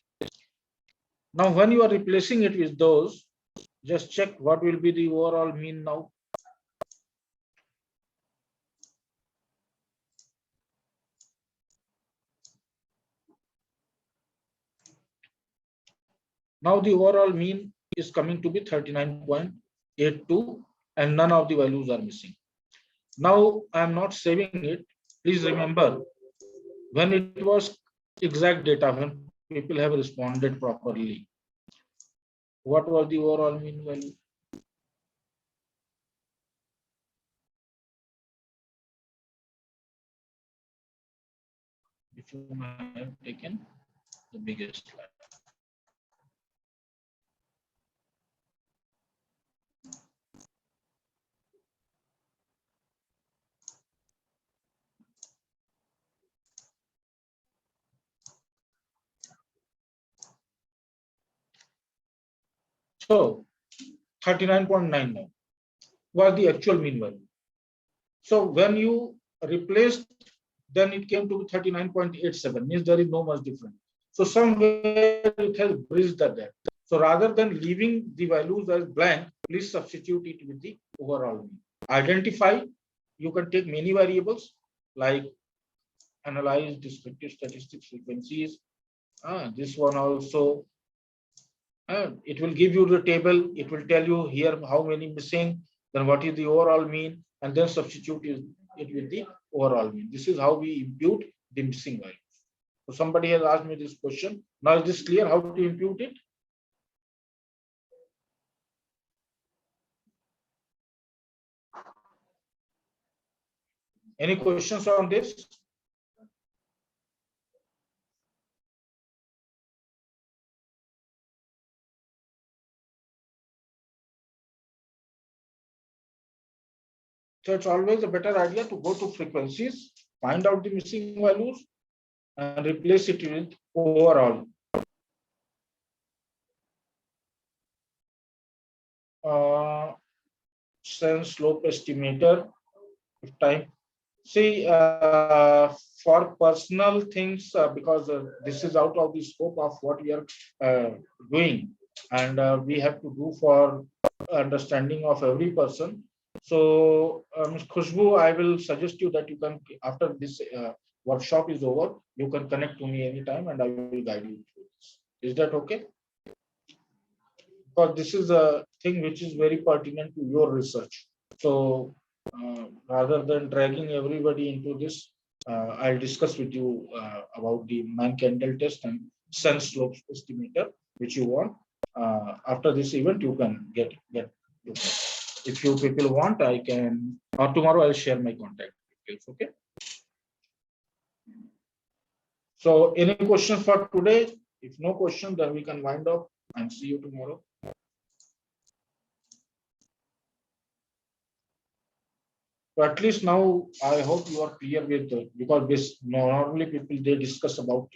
Now when you are replacing it with those, just check what will be the overall mean now. Now the overall mean is coming to be 39.82 and none of the values are missing. Now I am not saving it. Please remember, when it was exact data, when people have responded properly, what was the overall mean value? If you have taken the biggest slide. So 39.99 was the actual mean value. So when you replaced, then it came to 39.87, means there is no much difference. So somewhere it has bridged the gap. So rather than leaving the values as blank, please substitute it with the overall mean. Identify, you can take many variables like analyze, descriptive statistics, frequencies. This one also. It will give you the table. It will tell you here how many missing, then what is the overall mean, and then substitute it with the overall mean. This is how we impute the missing values. So somebody has asked me this question. Now is this clear how to impute it? Any questions on this? So it's always a better idea to go to frequencies, find out the missing values, and replace it with overall. Sense slope estimator. If time. See, for personal things, because this is out of the scope of what we are doing, and we have to do for understanding of every person. So, Ms. Khushbu, I will suggest you that you can, after this workshop is over, you can connect to me anytime and I will guide you through this. Is that okay? Because this is a thing which is very pertinent to your research. So, rather than dragging everybody into this, I'll discuss with you about the man-Kendall test and sense slope estimator, which you want. After this event, you can get. If you people want, I can, or tomorrow I'll share my contact details. Okay. So, any questions for today? If no question, then we can wind up and see you tomorrow. So at least now, I hope you are clear with because this normally people they discuss about